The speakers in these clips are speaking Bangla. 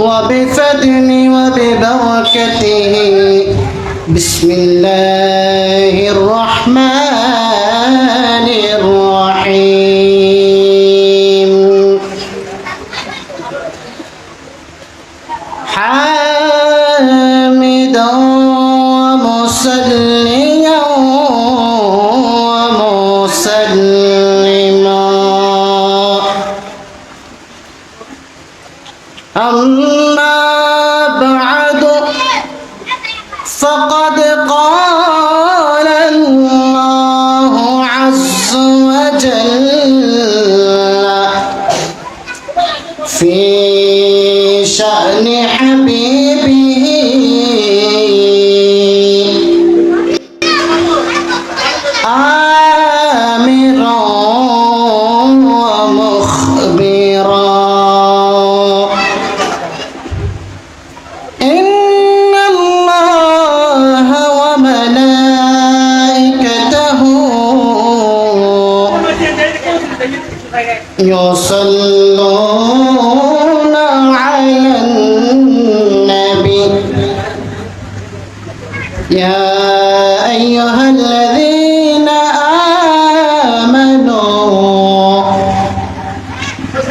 وبفضله وببركته بسم الله الرحمن الرحيم حامدا ومصليا ومسلما أما بعد فقد قال الله عز وجل في شأن حبيبه آمرا ومخبرا إن الله وملائكته يصلون على النبي يا أيها الذين آمنوا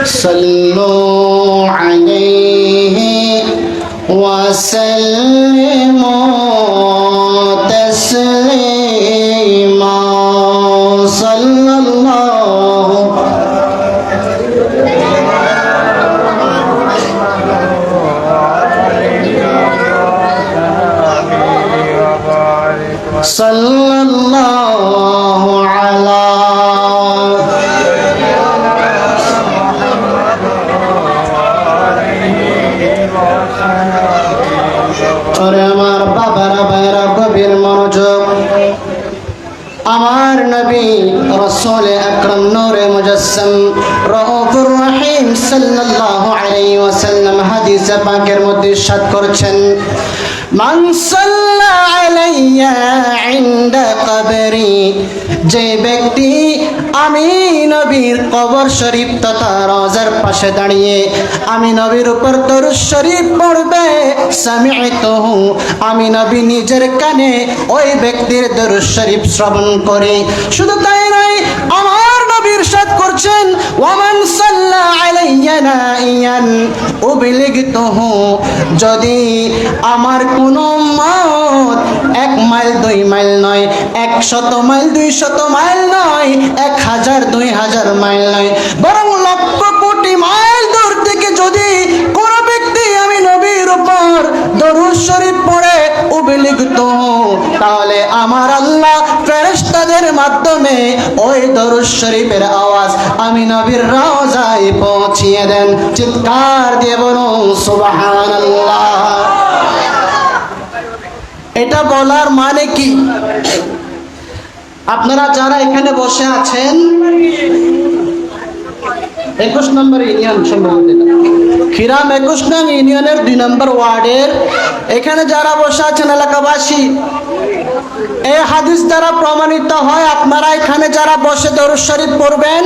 صلوا عليه وسلموا تسليما صلى الله صلى الله على ওরে আমার বাবারা ভাইরা গভীর মনোযোগ আমার নবী রাসূল আকরাম নূরে মুজাসসাম রউফুর রহিম সাল্লাল্লাহু আলাইহি ওয়াসাল্লাম হাদিস পাকের মধ্যে ইরশাদ করেছেন মান সাল্লা আলাইয়া ইনদা কবরি যে ব্যক্তি আমি নবীর কবর শরীফ তথা রওজার পাশে দাঁড়িয়ে আমি নবীর উপর দরুদ শরীফ পড়বে সামি'তুহু আমি নবী নিজের কানে ওই ব্যক্তির দরুদ শরীফ শ্রবণ করি শুধু তাই নয় আমার নবী ইরশাদ করছেন ওয়ামান সাল্লা আলাইয়া নাইয়ান উবলিগতুহু যদি আমার কোন উম্মত 1 মাইল 2 মাইল নয় 100 মাইল 200 মাইল নয় 1000 2000 মাইল নয় বরং লক্ষ কোটি মাইল দূর থেকে যদি কোন ব্যক্তি আমি নবীর উপর দরুদ শরীফ পড়ে উবলিগতুহু তাহলে আমার আল্লাহ ফেরেশতাদের মাধ্যমে ওই দরুদ শরীফের আওয়াজ আমি নবীর রওজায় পৌঁছিয়ে দেন চিৎকার দিয়ে বলুন সুবহানাল্লাহ এটা বলার মানে কি আপনারা যারা এখানে বসে আছেন 21 নম্বর ইউনিয়ন সম্ভবত খিরাম 21 নং ইউনিয়নের 2 নম্বর ওয়ার্ডের এখানে যারা বসে আছেন এলাকাবাসী এই হাদিস দ্বারা প্রমাণিত হয় আপনারা এখানে যারা বসে দরুদ শরীফ পড়বেন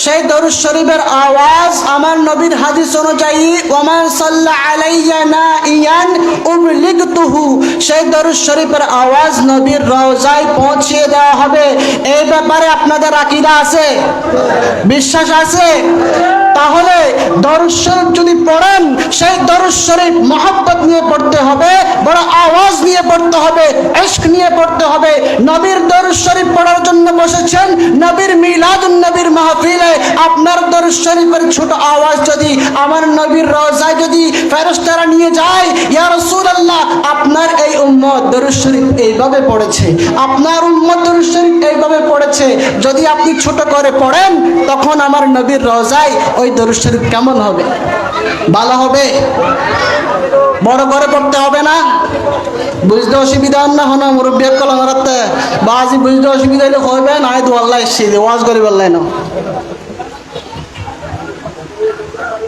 সেই দরুদ শরীফের আওয়াজ আমার নবীর হাদিস অনুযায়ী ওমান সাল্লা আলাইয়া নাইয়ান উবলিগতুহু সেই দরুদ শরীফের আওয়াজ নবীর রওজায় পৌঁছিয়ে দেওয়া হবে এই ব্যাপারে আপনাদের আকীদা আছে বিশ্বাস আছে তাহলে দরুদ শরীফ যদি পড়েন সেই দরুদ শরীফ মহব্বত নিয়ে পড়তে হবে বড় আওয়াজ নিয়ে পড়তে হবে ইশক নিয়ে পড়তে হবে নবীর দরুদ শরীফ পড়ার জন্য বসেছেন নবীর মিলাদুন নবীর মাহফিলে আপনার দরুদ শরীফের ছোট আওয়াজ যদি আমার নবীর রওজায় যদি ফেরেশতারা নিয়ে যায় ইয়া রাসূলুল্লাহ আপনার এই উম্মত দরুদ শরীফ এইভাবে পড়েছে আপনার উম্মত দরুদ শরীফ এইভাবে পড়েছে যদি আপনি ছোট করে পড়েন তখন আমার নবীর রওজায় ওই দরুদ শরীফ কেমন হবে ভালো হবে বড় করে পড়তে হবে না বুঝতে অসুবিধা না হন মুরব্বী কলম রাতে বাজি বুঝতে অসুবিধা হলে হবে না আয় আল্লাহ এসে ওয়াজ করি বললাই না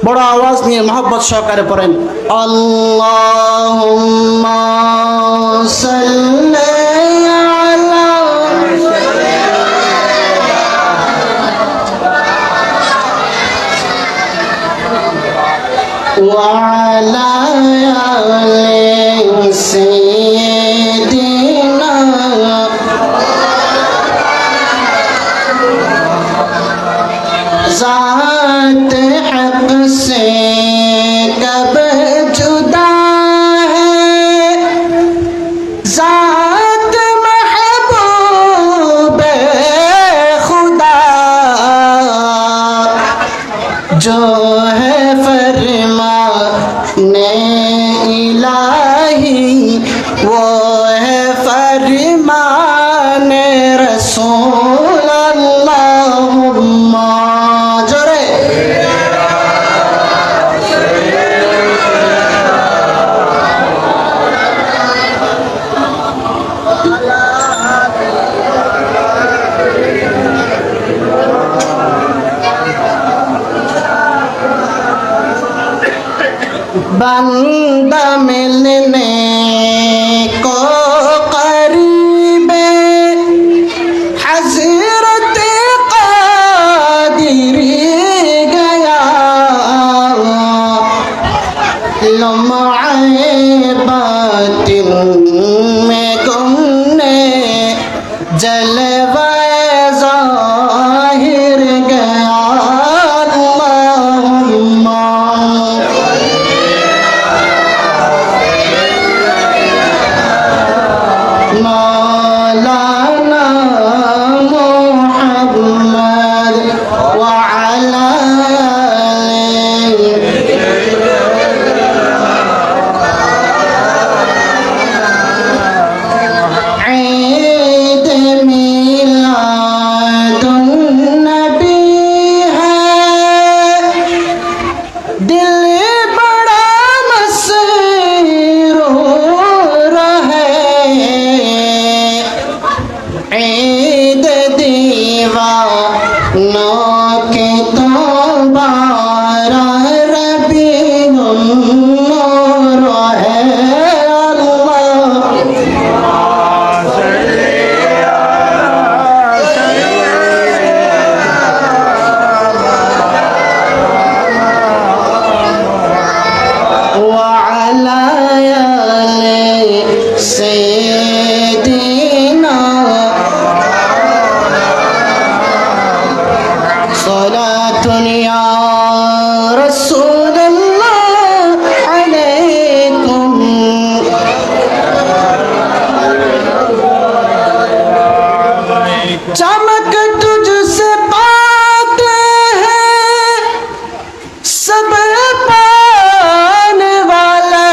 বড় আওয়াজ নিয়ে মহব্বত সহকারে পড়েন আল্লাহুম্মা সাল্লি আলা وعلى آل سيدنا ذات حق سے کب جدا ہے ذات محبوب خدا جو ہے فرمانے الہی وہ ہے فرمان رسول اللہم جرے بندہ ملنے کو قریب حضرت قادری گیا لمعے باطن میں گم نے جلوہ ظاہر گیا اللہم مولانا محمد وعلى عيد ميلاد النبي ہے دل بڑا مسرور ہے عید دیوانوں کے تو بارہ ربیع النور ہے وعلى آل سيدنا صلاة يا رسول الله عليكم چمک تجھ سے پاتے ہیں سب پانے والے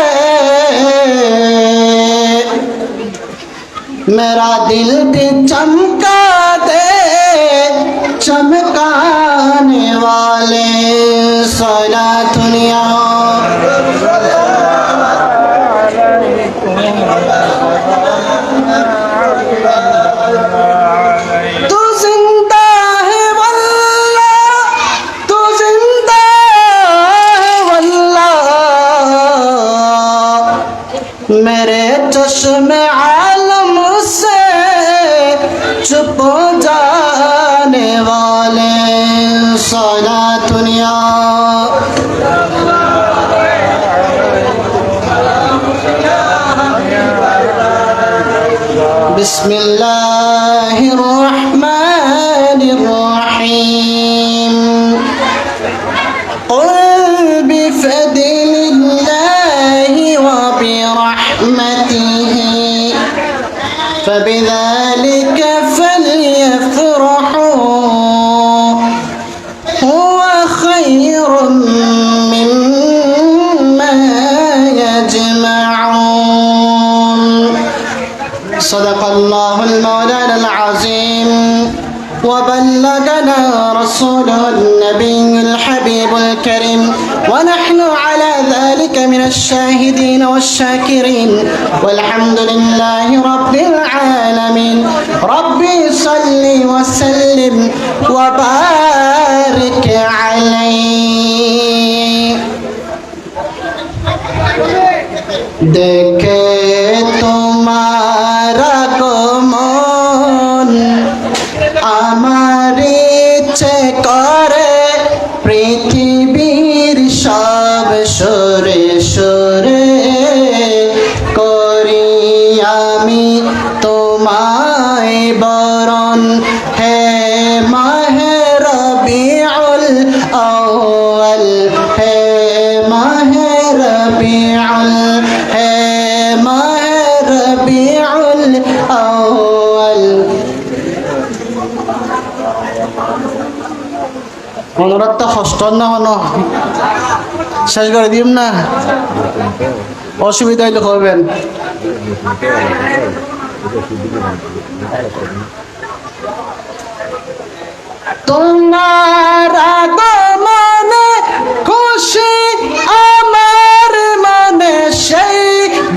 میرا دل بھی چمکا دے چمکانے والے صلاۃ یا تو زندہ ہے واللہ تو زندہ ہے واللہ میرے چشم عالم سے چھپ جانے والے صلاۃ یا بسم اللہ الرحمن الرحیم قل بفضل اللہ وبرحمته فبذلك فليفرحوا هو خير مما يجمعون صدق الله المولانا العظيم وبلغنا رسوله النبي الحبيب الكريم ونحن على ذلك من الشاهدين والشاكرين والحمد لله رب العالمين ربي صل وسلم وبارك عليه देखे तुम्हारा गमन আমার ইচ্ছে করে পৃথিবীর সব আউয়াল হে মাহে রবিউল হে মাহে রবিউল আউয়াল। অনুরাধটা হস্ত না হনো শেষ করে দিম না, অসুবিধা হইলে করবেন। তোমার আগমনে খুশি আমার মনে সেই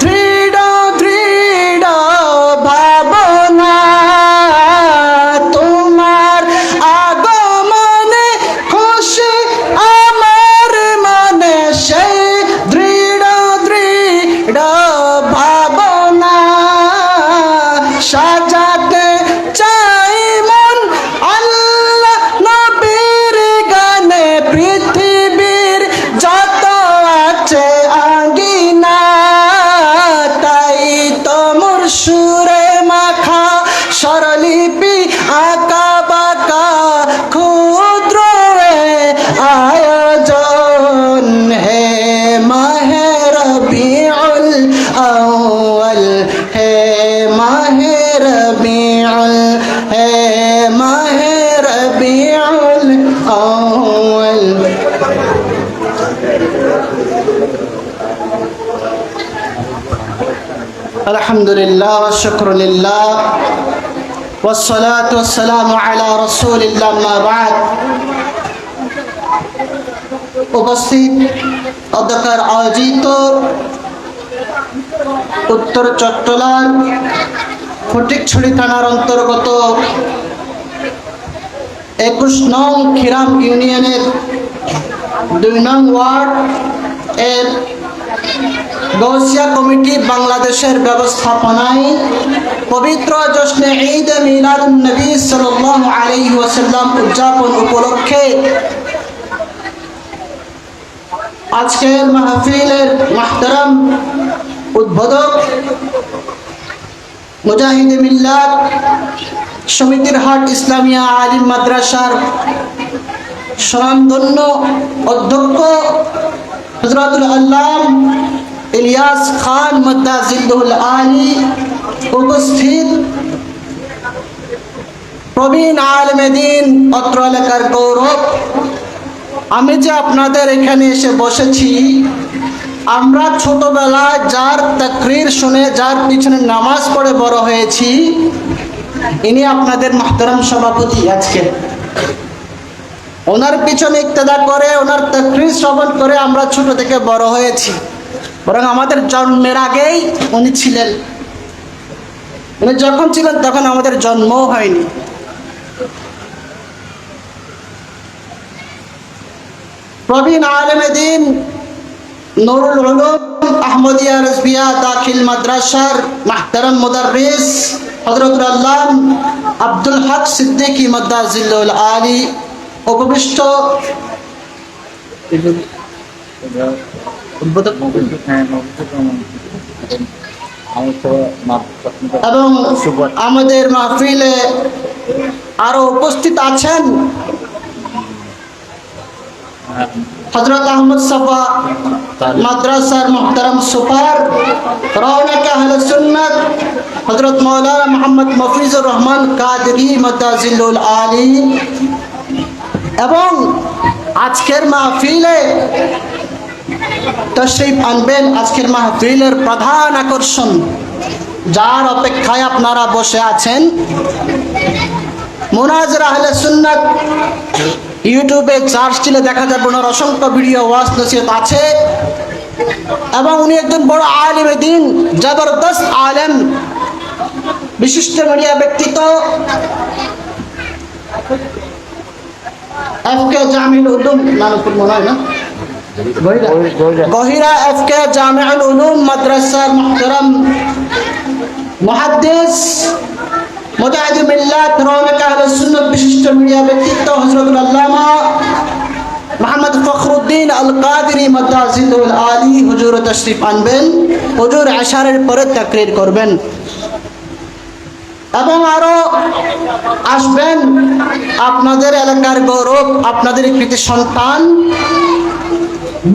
দৃঢ় দৃঢ় ভাবনা। তোমার আগমনে খুশি আমার মনে সেই দৃঢ় দৃঢ় ভাবনা। সাজাতে চাই মন আল্লাহ নবীর গানে পৃথিবীর যত আছে আঙ্গিনা। তাই তোমর সুরে মাখা স্বরলিপি আঁকা বাঁকা ক্ষুদ্র আয়োজন। হে মাহে রবিউল আউয়াল হে মাহে রবিউল হে মাহে রবিউল আউয়াল। আলহামদুলিল্লাহ ওয়া শুকরুলিল্লাহ ওয়াসসালাতু ওয়াসসালামু আলা রাসূলিল্লাহ আম্মা বা'দ। উপস্থিত অধ্যক্ষের আয়োজিত উত্তর চট্টলার ফটিকছড়ি থানার অন্তর্গত 21 নং খিরাম ইউনিয়নের 2 নং ওয়ার্ড এর গৌসিয়া কমিটি বাংলাদেশের ব্যবস্থাপনায় পবিত্র জশ্নে ঈদ মিলাদুন নবী সাল্লাল্লাহু আলাইহি ওয়াসাল্লাম উদযাপন উপলক্ষে আজকের মাহফিলের মুহতারাম উদ্বোধক মুজাহিদে মিল্লাত সমিতির হাট ইসলামিয়া আলিম মাদ্রাসার স্বনামধন্য অধ্যক্ষ হযরতুল আল্লাম ইলিয়াস খান মাদ্দাজিল্লুল আলী, উপস্থিত প্রবীণ আলেমে দ্বীন অত্র এলাকার গৌরব। আমি যে আপনাদের এখানে এসে বসেছি, আমরা ছোটবেলায় যার তাকরীর শুনে যার পিছনে নামাজ পড়ে বড় হয়েছি, ইনি আপনাদের মুহতারাম সভাপতি। আজকে ওনার পিছনে ইক্তেদা করে ওনার তাকরীর শ্রবণ করে আমরা ছোট থেকে বড় হয়েছি। বরং আমাদের জন্মের আগেই উনি ছিলেন। উনি যখন ছিলেন তখন আমাদের জন্মও হয়নি। প্রবীণ আলেমে দ্বীন নুরুল উলুম আহমদিয়া রাজবিয়া দাখিল মাদ্রাসার মুহতারাম মুদাররিস হযরতুল আল্লাম আব্দুল হক সিদ্দিকী মাদ্দাজিল্লুল আলী, উপবিষ্ট এবং আমাদের মাহফিলে আরো উপস্থিত আছেন হযরত আহমদ সাফা মাদ্রাসার মুহতারাম সুপার রওনাকে আহলে সুন্নাত হযরত মাওলানা মুহাম্মদ মফিজুর রহমান কাদরি মাদ্দাজিল্লুল আলী, এবং আজকের মাহফিলে তশরিফ আনবেন আজকের মাহফিলের প্রধান আকর্ষণ, যার অপেক্ষায় আপনারা বসে আছেন। মুনাজির আহলে সুন্নাত ইউটিউবে সার্চ দিলে দেখা যাবে ওনার অসংখ্য ভিডিও ওয়াজ নসিহত আছে, এবং উনি একজন বড় আলেমে দ্বীন, জবরদস্ত আলেম, বিশিষ্ট মিডিয়া ব্যক্তিত্ব। এফকে জামিউল উলুম নানুপুর মনে হয় না, গহিরা এফকে জামিউল উলুম মাদ্রাসার মুহতারাম মুহাদ্দিস মুজাহিদে মিল্লাত রওনাকে আহলে সুন্নাত বিশিষ্ট মিডিয়া ব্যক্তিত্ব হযরতুল আল্লামা মুহাম্মদ ফখরুদ্দিন আল কাদরি মাদ্দাজিল্লুল আলী হুজুর তশরিফ আনবেন। হুজুর ইশারের পরে তাকরীর করবেন। এবং আরো আসবেন আপনাদের এলাকার গৌরব, আপনাদের কৃতি সন্তান।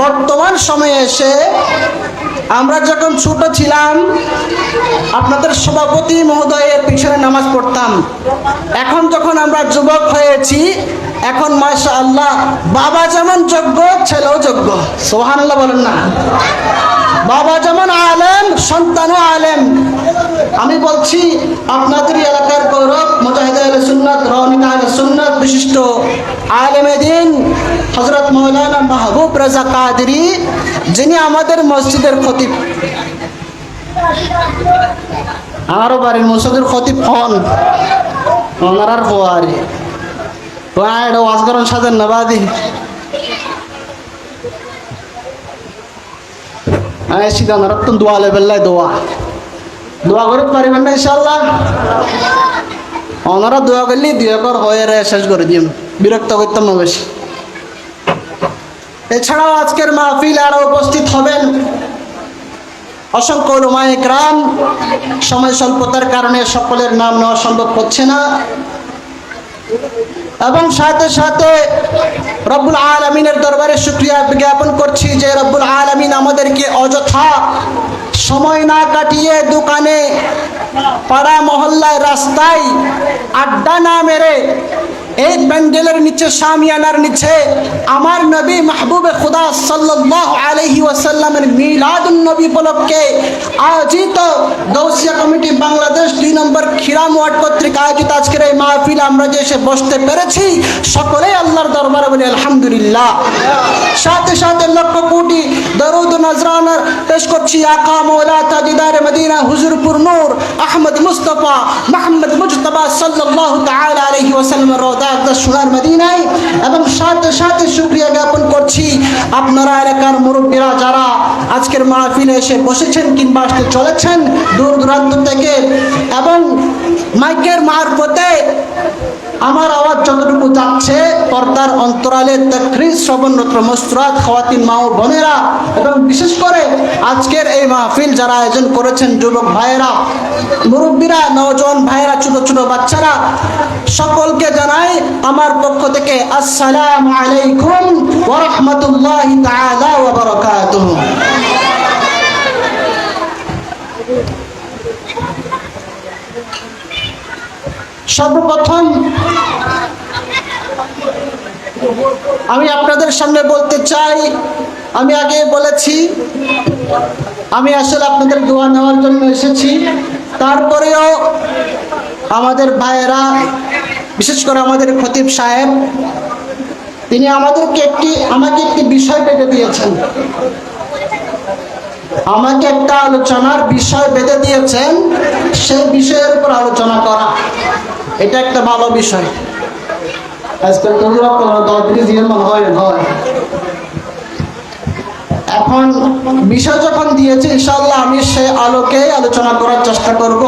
বর্তমান সময়ে এসে আমরা যখন ছোট ছিলাম আপনাদের সভাপতি মহোদয়ের পিছনে নামাজ পড়তাম। এখন যখন আমরা যুবক হয়েছি, এখন মাশাআল্লাহ বাবা যেমন যোগ্য ছেলেও যোগ্য। সুবহানাল্লাহ বলেন না? বাবা যেমন আলেম সন্তানও আলেম। আমি বলছি আপনাদের এলাকার গৌরব মুজাহিদ আহলে সুন্নাত রওনিক আহলে সুন্নাত বিশিষ্ট আলেমে দ্বীন হযরত মাওলানা মাহবুব রাজা কাদরি, যিনি আমাদের মসজিদের খতিব, আমারও বাড়ির মসজিদের খতিব হন ওনার ফোয়ারি ওয়াইড ওয়াজ করেন সাজান নাবাদি সিধা নরত্তম দোয়া লেবেল্লাই দোয়া করে পারিবেন না ইনশাআল্লাহ। ওনারা দোয়া করলে দুই একর হয়ে শেষ করে দিম, বিরক্ত করতাম না বেশি। এছাড়াও আজকের মাহফিল আরো উপস্থিত হবেন অসংখ্য উলামায়ে কেরাম। সময় স্বল্পতার কারণে সকলের নাম নেওয়া সম্ভব হচ্ছে না, এবং সাথে সাথে রব্বুল আলামিনের দরবারে শুকরিয়া জ্ঞাপন করছি যে রব্বুল আলামিন আমাদেরকে অযথা সময় না কাটিয়ে দোকানে, পাড়া মহল্লায়, রাস্তায় আড্ডা না মেরে এই প্যান্ডেলের নিচে, শামিয়ানার নিচে আমার নবী মাহবুবে খুদা সাল্লাল্লাহু আলাইহি ওয়াসাল্লামের মিলাদুন নবী উপলক্ষে আয়োজিত গৌসিয়া কমিটি বাংলাদেশ 2 নম্বর খিরাম ওয়ার্ড কর্তৃক আয়োজিত আজকের এই মাহফিল আমরা যে এসে বসতে পেরেছি, সকলেই আল্লাহর দরবারে বলি আলহামদুলিল্লাহ। সাথে সাথে লক্ষ কোটি দরুদ ও নজরানা পেশ করছি আকা মওলা তাজদার মদিনা হুজুরপুর নূর আহমদ মুস্তাফা মুহাম্মদ মুজতবা সাল্লাল্লাহু তাআলা আলাইহি ওয়াসাল্লামের রওজা সোনার মদিনায়। এবং সাথে সাথে শুকরিয়া জ্ঞাপন করছি আপনারা এলাকার মুরব্বীরা যারা আজকের মাহফিলে এসে বসেছেন কিংবা আসতে চলেছেন দূর দূরান্ত থেকে, এবং মাইকের মারফতে আমার আওয়াজ যতটুকু যাচ্ছে পর্দার অন্তরালে তাকরীর শ্রবণরত মুসরাত খাওয়াতিন মা ও বোনেরা, এবং বিশেষ করে আজকের এই মাহফিল যারা আয়োজন করেছেন যুবক ভাইয়েরা, মুরব্বীরা, নওজোয়ান ভাইয়েরা, ছোট ছোট বাচ্চারা, সকলকে জানাই আমার পক্ষ থেকে আসসালামু আলাইকুম ওয়া রাহমাতুল্লাহি তাআলা ওয়া বারাকাতুহু। সর্বপ্রথম আমি আপনাদের সামনে বলতে চাই, আমি আগে বলেছি আমি আসলে আপনাদের দোয়া নেওয়ার জন্য এসেছি। তারপরেও আমাদের ভাইয়েরা, বিশেষ করে আমাদের খতিব সাহেব, তিনি আমাকে একটি বিষয় বেঁধে দিয়েছেন, আমাকে একটা আলোচনার বিষয় বেঁধে দিয়েছেন, সেই বিষয়ের উপর আলোচনা করা। এটা একটা ভালো বিষয়। আজকাল এখন বিষয় যখন দিয়েছে ইনশাআল্লাহ আমি সেই আলোকে আলোচনা করার চেষ্টা করব,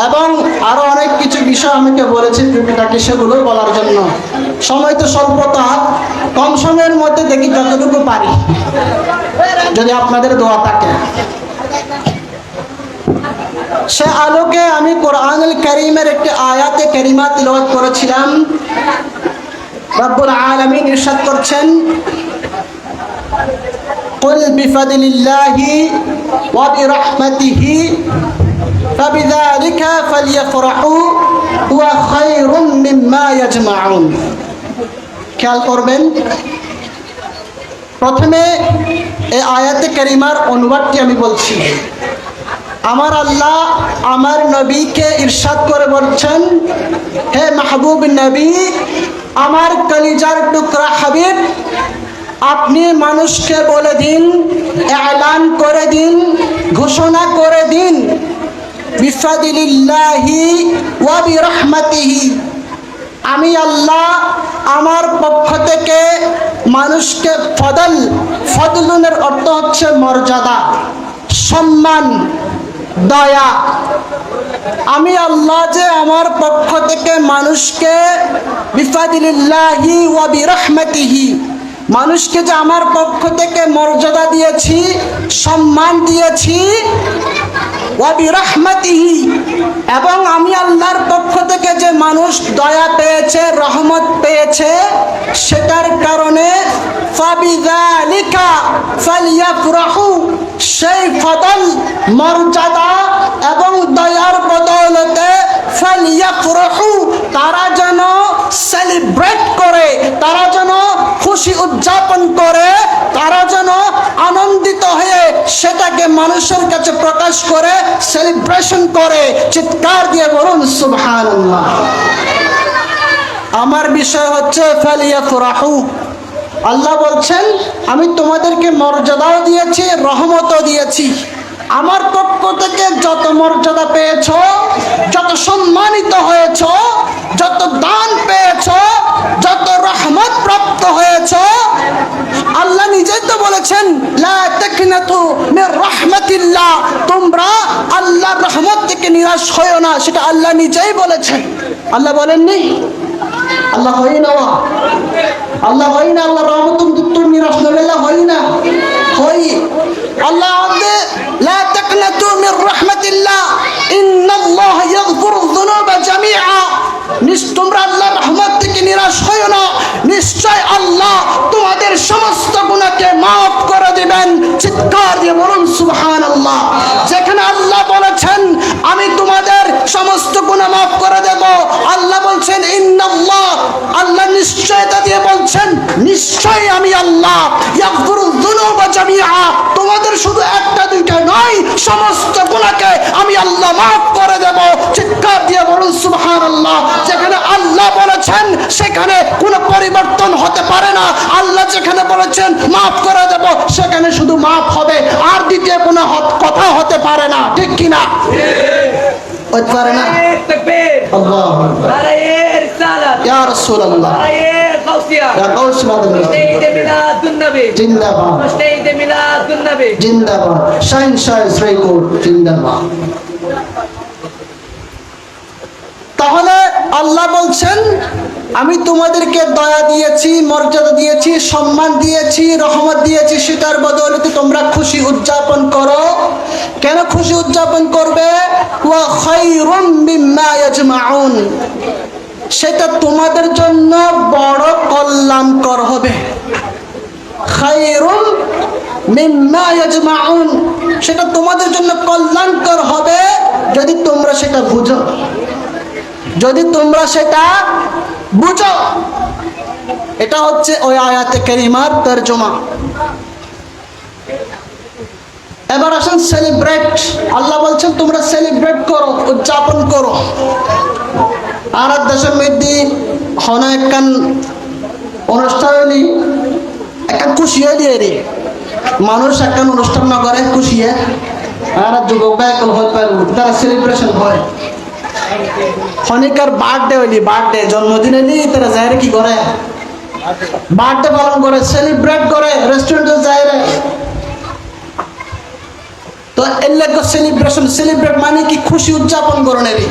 এবং আরো অনেক কিছু বিষয় আমাকে বলেছে টুকিটাকি সেগুলো বলার জন্য। সময় তো স্বল্পতা, কম সময়ের মধ্যে দেখি যতটুকু পারি, যদি আপনাদের দোয়া থাকে। সে আলোকে আমি কোরআনুল কারীমের একটি আয়াতে কারিমা তিলাওয়াত করেছিলাম। রব্বুল আলামিন ইরশাদ করছেন, কুল বিফাদলিল্লাহি ওয়া বিরাহমাতিহি ফাবিযালিকা ফালইফরাহু হুয়া খায়রুম মিম্মা ইয়াজমাউন। খেয়াল করবেন, প্রথমে এই আয়াতে কারিমার অনুবাদটি আমি বলছি। আমার আল্লাহ আমার নবীকে ইরশাদ করে বলছেন, হে মাহবুব নবী, আমার কলিজার টুকরা হাবিব, আপনি মানুষকে বলে দিন, এলান করে দিন, ঘোষণা করে দিন, বিফাদিলিল্লাহি ওয়া বিরহমাতিহি, আমি আল্লাহ আমার পক্ষ থেকে মানুষকে ফদলুনের অর্থ হচ্ছে মর্যাদা, সম্মান, দয়া। আমি আল্লাহ যে আমার পক্ষ থেকে মানুষকে বিফাদিলিল্লাহি ওয়া বিরহমাতিহি, মানুষকে যে আমার পক্ষ থেকে মর্যাদা দিয়েছি, সম্মান দিয়েছি, ওয়া বিরহমাতিহি, এবং আমি আল্লাহর পক্ষ থেকে যে মানুষ দয়া পেয়েছে, রহমত পেয়েছে, সেটার কারণে ফাবিযালিকা ফালইফরাহু, সেই ফদল, মর্যাদা এবং দয়ার বদৌলতে ফালইফরাহু, তারা যেন সেলিব্রেট করে, তারা যেন খুশি উদযাপন করে, তারা যেন আনন্দিত হয়ে সেটাকে মানুষের কাছে প্রকাশ করে, সেলিব্রেশন করে। চিৎকার দিয়ে বলুন সুবহানাল্লাহ। আমার বিষয় হচ্ছে ফালিয়াফরাহু। আল্লাহ বলছেন আমি তোমাদেরকে মর্যাদাও দিয়েছি, রহমতও দিয়েছি। আমার পক্ষ থেকে যত মর্যাদা পেয়েছ, যত সম্মানিত হয়েছ, যত দান পেয়েছ, যত রহমত প্রাপ্ত হয়েছ, আল্লাহ নিজেই তো বলেছেন লা তাকনাতু মির রাহমাতিল্লাহ, তোমরা আল্লাহর রহমত থেকে নিরাশ হয়ো না, সেটা আল্লাহ নিজেই বলেছেন। আল্লাহ বলেননি? আল্লাহ হয় না, আল্লাহ হয় না, আল্লাহ রহমত তো নিরাশ না হয় না, হয়। আল্লাহ লা তাকনাতু মির রাহমাতিল্লাহ ইন্নাল্লাহ ইয়াগফিরুয যুনুবা জামিআ, তোমরা আল্লাহর রহমত থেকে নিরাশ হয়ো না, নিশ্চয় আল্লাহ তোমাদের সমস্ত গুনাহকে মাফ করে দিবেন। চিৎকার দিয়ে বলুন সুবহানাল্লাহ। যেখানে আল্লাহ বলেছেন আমি তোমাদের সমস্ত গুনাহ মাফ করে দেব, আল্লাহ বলছেন ইন্নাল্লাহ, আল্লাহ নিশ্চয়তা দিয়ে বলছেন নিশ্চয় আমি আল্লাহ ইয়াগফিরুয যুনুবা জামিআ, তোমাদের শুধু একটা দুইটা নয়, সমস্ত গুনাহকে আমি আল্লাহ মাফ করে দেব। চিৎকার দিয়ে বলুন সুবহানাল্লাহ। যেখানে আল্লাহ বলেছেন সেখানে কোনো পরিবর্তন হতে পারে না। আল্লাহ যেখানে বলেছেন মাফ করে দেব, সেখানে শুধু মাফ হবে, আর দ্বিতীয় কোনো কথা হতে পারে না। ঠিক কিনা? হতে পারে না। আল্লাহু আকবার। ইয়া রাসূলুল্লাহ, ইয়া গাউসুল আযম, জিন্দাবাদ, জিন্দাবাদ, শাইন শাহ শ্রীকুট জিন্দাবাদ। তাহলে আল্লাহ বলছেন আমি তোমাদেরকে দয়া দিয়েছি, মর্যাদা দিয়েছি, সম্মান দিয়েছি, রহমত দিয়েছি, সেটার বদৌলতে তোমরা খুশি উদযাপন করো। কেন খুশি উদযাপন করবে? ওয়া খায়রুম মিম্মা ইয়াজমাউন, সেটা তোমাদের জন্য বড় কল্যাণকর হবে। খায়রুম মিম্মা ইয়াজমাউন, সেটা তোমাদের জন্য কল্যাণকর হবে যদি তোমরা সেটা বুঝো, যদি তোমরা সেটা বুঝো। এটা হচ্ছে ওই আয়াতে কারিমার তরজমা। এবার আসেন সেলিব্রেট। আল্লাহ বলছেন তোমরা সেলিব্রেট করো, উদযাপন করো। আর দেশের মধ্যে হন একখান অনুষ্ঠান হলি, একখান খুশি হলি, এরি মানুষ একখান অনুষ্ঠান না করে খুশি, আর যুবক ব্যাকল হতে পারে, তারা সেলিব্রেশন হয়। খনিকার বার্থডে হইলি, বার্থডে জন্মদিন হইলি, তারা যায় কি করে? বার্থডে পালন করে, সেলিব্রেট করে, রেস্টুরেন্টে যায় রে। তো এর লাগে সেলিব্রেশন, সেলিব্রেট মানে কি? খুশি উদযাপন করো নেবি।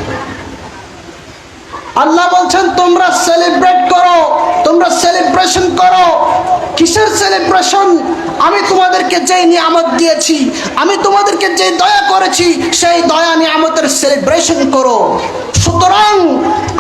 আল্লাহ বলছেন তোমরা সেলিব্রেট করো, তোমরা সেলিব্রেশন করো। কিসের সেলিব্রেশন? আমি তোমাদেরকে যে নিয়ামত দিয়েছি, আমি তোমাদেরকে যে দয়া করেছি, সেই দয়া নিয়ামতের সেলিব্রেশন করো। সুতরাং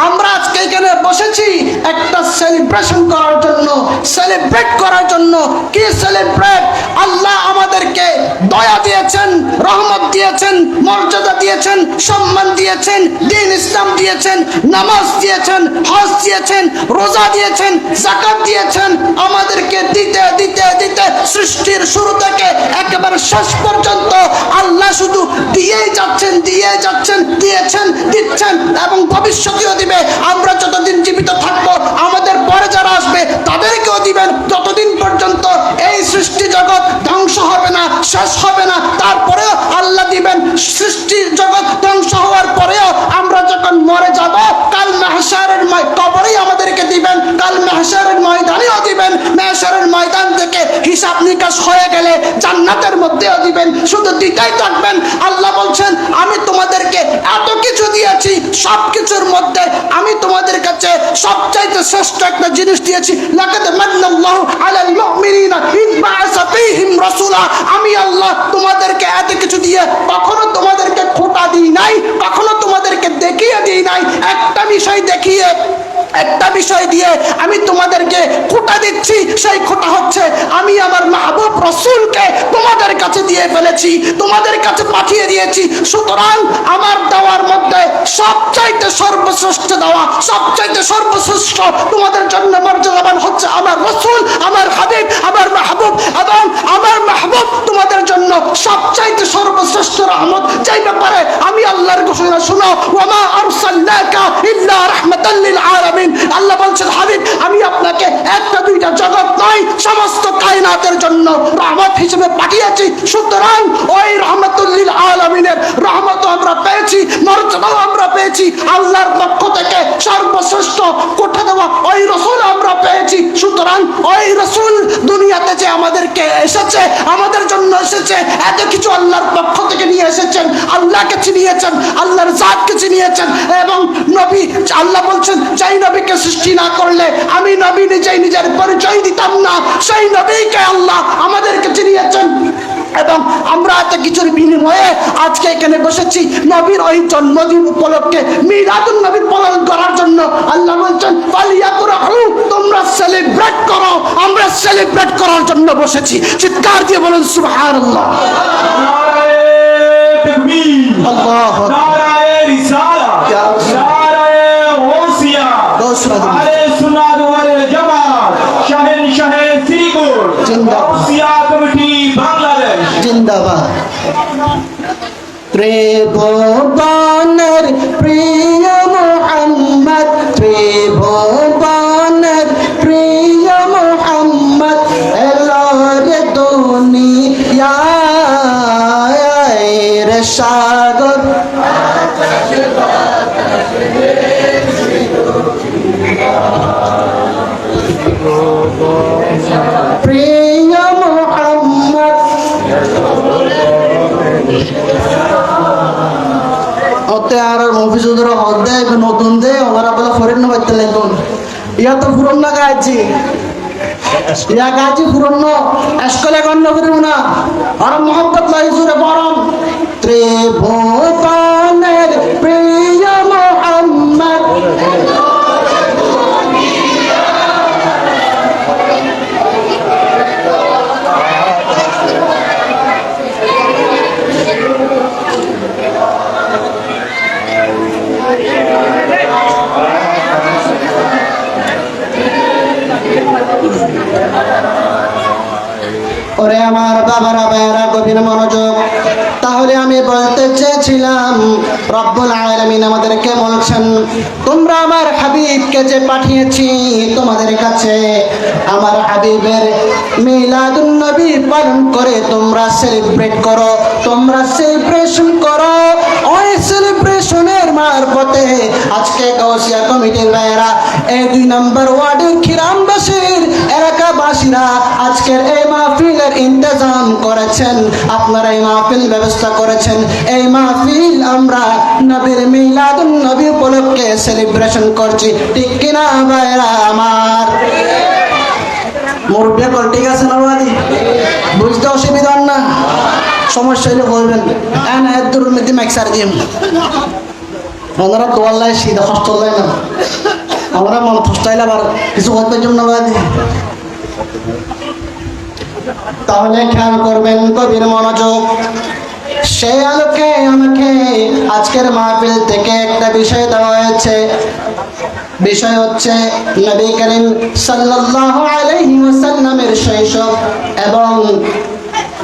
আমরা আজকে এখানে বসেছি একটা সেলিব্রেশন করার জন্য, সেলিব্রেট করার জন্য। কি সেলিব্রেট? আল্লাহ আমাদেরকে দয়া দিয়েছেন, রহমত দিয়েছেন, মর্যাদা দিয়েছেন, সম্মান দিয়েছেন, দ্বীন ইসলাম দিয়েছেন, নামাজ দিয়েছেন, হজ দিয়েছেন, রোজা দিয়েছেন, যাকাত দিয়েছেন। আমাদেরকে দিতে দিতে দিতে সৃষ্টির শুরু থেকে একেবারে শেষ পর্যন্ত আল্লাহ শুধু দিয়েই যাচ্ছেন, দিয়ে যাচ্ছেন, দিয়েছেন, দিচ্ছেন এবং ভবিষ্যতেও দিবে। আমরা যতদিন জীবিত থাকবো, আমাদের পরে যারা আসবে তাদেরকেও দিবেন। যতদিন পর্যন্ত এই সৃষ্টি জগৎ ধ্বংস হবে না, শেষ হবে না, তারপরেও আল্লাহ দিবেন। সৃষ্টি জগৎ ধ্বংস হওয়ার পরেও আমরা যখন মরে যাব, কাল মাহশারের কবরেই আমাদেরকে দিবেন, কাল মাহশারের ময়দানেও দিবেন। মাহশারের ময়দান থেকে হিসাব নিকাশ হয়ে গেলে জান্নাতের মধ্যেও দিবেন, শুধু দিতেই থাকবেন। আল্লাহ বলছেন আমি তোমাদেরকে এত কিছু দিয়েছি, সব কিছুর মধ্যে আমি তোমাদের কাছে সবচাইতে শ্রেষ্ঠ একটা জিনিস দিয়েছি। লাকাদ মান্নাল্লাহু আলাল মুমিনিনা ইয বা'আসা ফীহিম রাসূলা। আমি আল্লাহ তোমাদেরকে এত কিছু দিয়ে কখনো তোমাদেরকে খোটা দিই নাই, কখনো তোমাদেরকে দেখিয়ে দিই নাই। একটা বিষয় দিয়ে আমি তোমাদেরকে খোটা দিচ্ছি, সেই খোটা হচ্ছে আমি আমার মাহবুব রাসূলকে তোমাদের কাছে দিয়ে ফেলেছি, তোমাদের কাছে পাঠিয়ে দিয়েছি। সুতরাং আমার দেওয়ার মধ্যে সবচাইতে সর্বশ্রেষ্ঠ দেওয়া, সবচাইতে সর্বশ্রেষ্ঠ তোমাদের জন্য মর্যাদাবান হচ্ছে আমার রাসূল, আমার হাবিব, আমার মাহবুব। এবং আমার মাহবুব তোমাদের জন্য সবচাইতে সর্বশ্রেষ্ঠ রহমত, যেই ব্যাপারে আমি আল্লাহর ঘোষণা শুনো, ওয়ামা আরসালনাকা ইল্লা রাহমাতাল লিল আলামিন। আল্লাহ বলছেন হাবিব আমি আপনাকে একটা দুইটা জগৎ নয়, সমস্ত কায়নাতের জন্য রহমত হিসেবে পাঠিয়েছি। সুতরাং ওই রহমাতুল লিল আলামিনের রহমত আমরা পেয়েছি, মর্যাদাও আমরা পেয়েছি, আল্লাহর পক্ষ থেকে সর্বশ্রেষ্ঠ কোঠা দেওয়া ওই রাসূল আমরা পেয়েছি। সুতরাং ওই রাসূল দুনিয়াতে যে আমাদেরকে এসেছে, আমাদের জন্য এসেছে, এত কিছু আল্লাহর পক্ষ থেকে নিয়ে এসেছেন, আল্লাহকে চিনিয়েছেন, আল্লাহর জাতকে চিনিয়েছেন। এবং নবী, আল্লাহ বলছেন যেই নবীকে সৃষ্টি না করলে আমি নবী নিজেই নিজের পরিচয় দিতাম না, সেই নবীকে আল্লাহ আমাদেরকে চিনিয়েছেন। এবং আমরা এত কিছুর বিনিময়ে আজকে এখানে বসেছি নবীর ওই জন্মদিন উপলক্ষে মিলাদুন নবী পালন করার জন্য। আল্লাহ বলছেন ফালিয়াকুরহু, তোমরা সেলিব্রেট করো, আমরা সেলিব্রেট করার জন্য বসেছি। চিৎকার দিয়ে বলেন সুবহানাল্লাহ। নারায়ে তাকবীর, আল্লাহু আকবার, নারায়ে রিসালাত, নারায়ে ওসিয়া, আহলে সুন্নাত ওয়াল জামাত, শাহেনশাহে শ্রীপুর, ওসিয়া কমিটি বাংলাদেশ জিন্দাবাদ। ত্রিভুবনের প্রিয় মুহাম্মদ, ত্রিভুবনের প্রিয় মুহাম্মদ এলো রে দুনিয়ায় রে সাগর প্রিয় মুহাম্মদ। অতে আর মফিজুদের অধ্যায় নতুন দে ওরা বলে ফরেন না বাইতে লাগুন ইয়া তো পুরন না গাইছি, ইয়া গাইছি পুরন না আজকালে গণ্য করিব না। আর মোহাম্মদ লাইজুরে বরং ত্রিভুবনের প্রিয় মুহাম্মদ ওরে আমার বাবারা ভাইয়েরা গভীর মনোযোগ। তাহলে আমি বলতে চেয়েছিলাম রব্বুল আলামিন আমাদেরকে বলছেন তোমরা আমার হাবিবকে যে পাঠিয়েছি তোমাদের কাছে, আমার হাবিবের মিলাদুন নবী পালন করে তোমরা সেলিব্রেট করো, তোমরা সেলিব্রেশন করো। ওই সেলিব্রেশনের মারফতে আজকে গাউসিয়া কমিটির ভাইয়েরা এই 2 নম্বর ওয়ার্ডের খিরামবাসীর এলাকাবাসীরা আজকের এই মাহফিলের ইন্তজাম করেছেন, আপনারা এই মাহফিল ব্যবস্থা করেছেন। এই মাহফিল আমরা নবীর মিলাদুন নবী উপলক্ষে সেলিব্রেশন করছি, ঠিক কিনা ভাইরা আমার? মুরব্বী কল ঠিক আছে না বাদি? বুঝতে অসুবিধা না, সমস্যা হলে বলবেন। দূরের মধ্যে মাইকসার দিম ওনারা দোয়াল্লায় সিধা কষ্ট হয় না, আমরা মন ফস্টাইলে আবার কিছু বলতে জন্য বাদি। তাহলে খেয়াল করবেন গভীর মনোযোগ। সেই আলোকে আমাকে আজকের মাহফিল থেকে একটা বিষয় দেওয়া হয়েছে। বিষয় হচ্ছে নবী করিম সাল্লাল্লাহু আলাইহি ওয়াসাল্লামের শৈশব এবং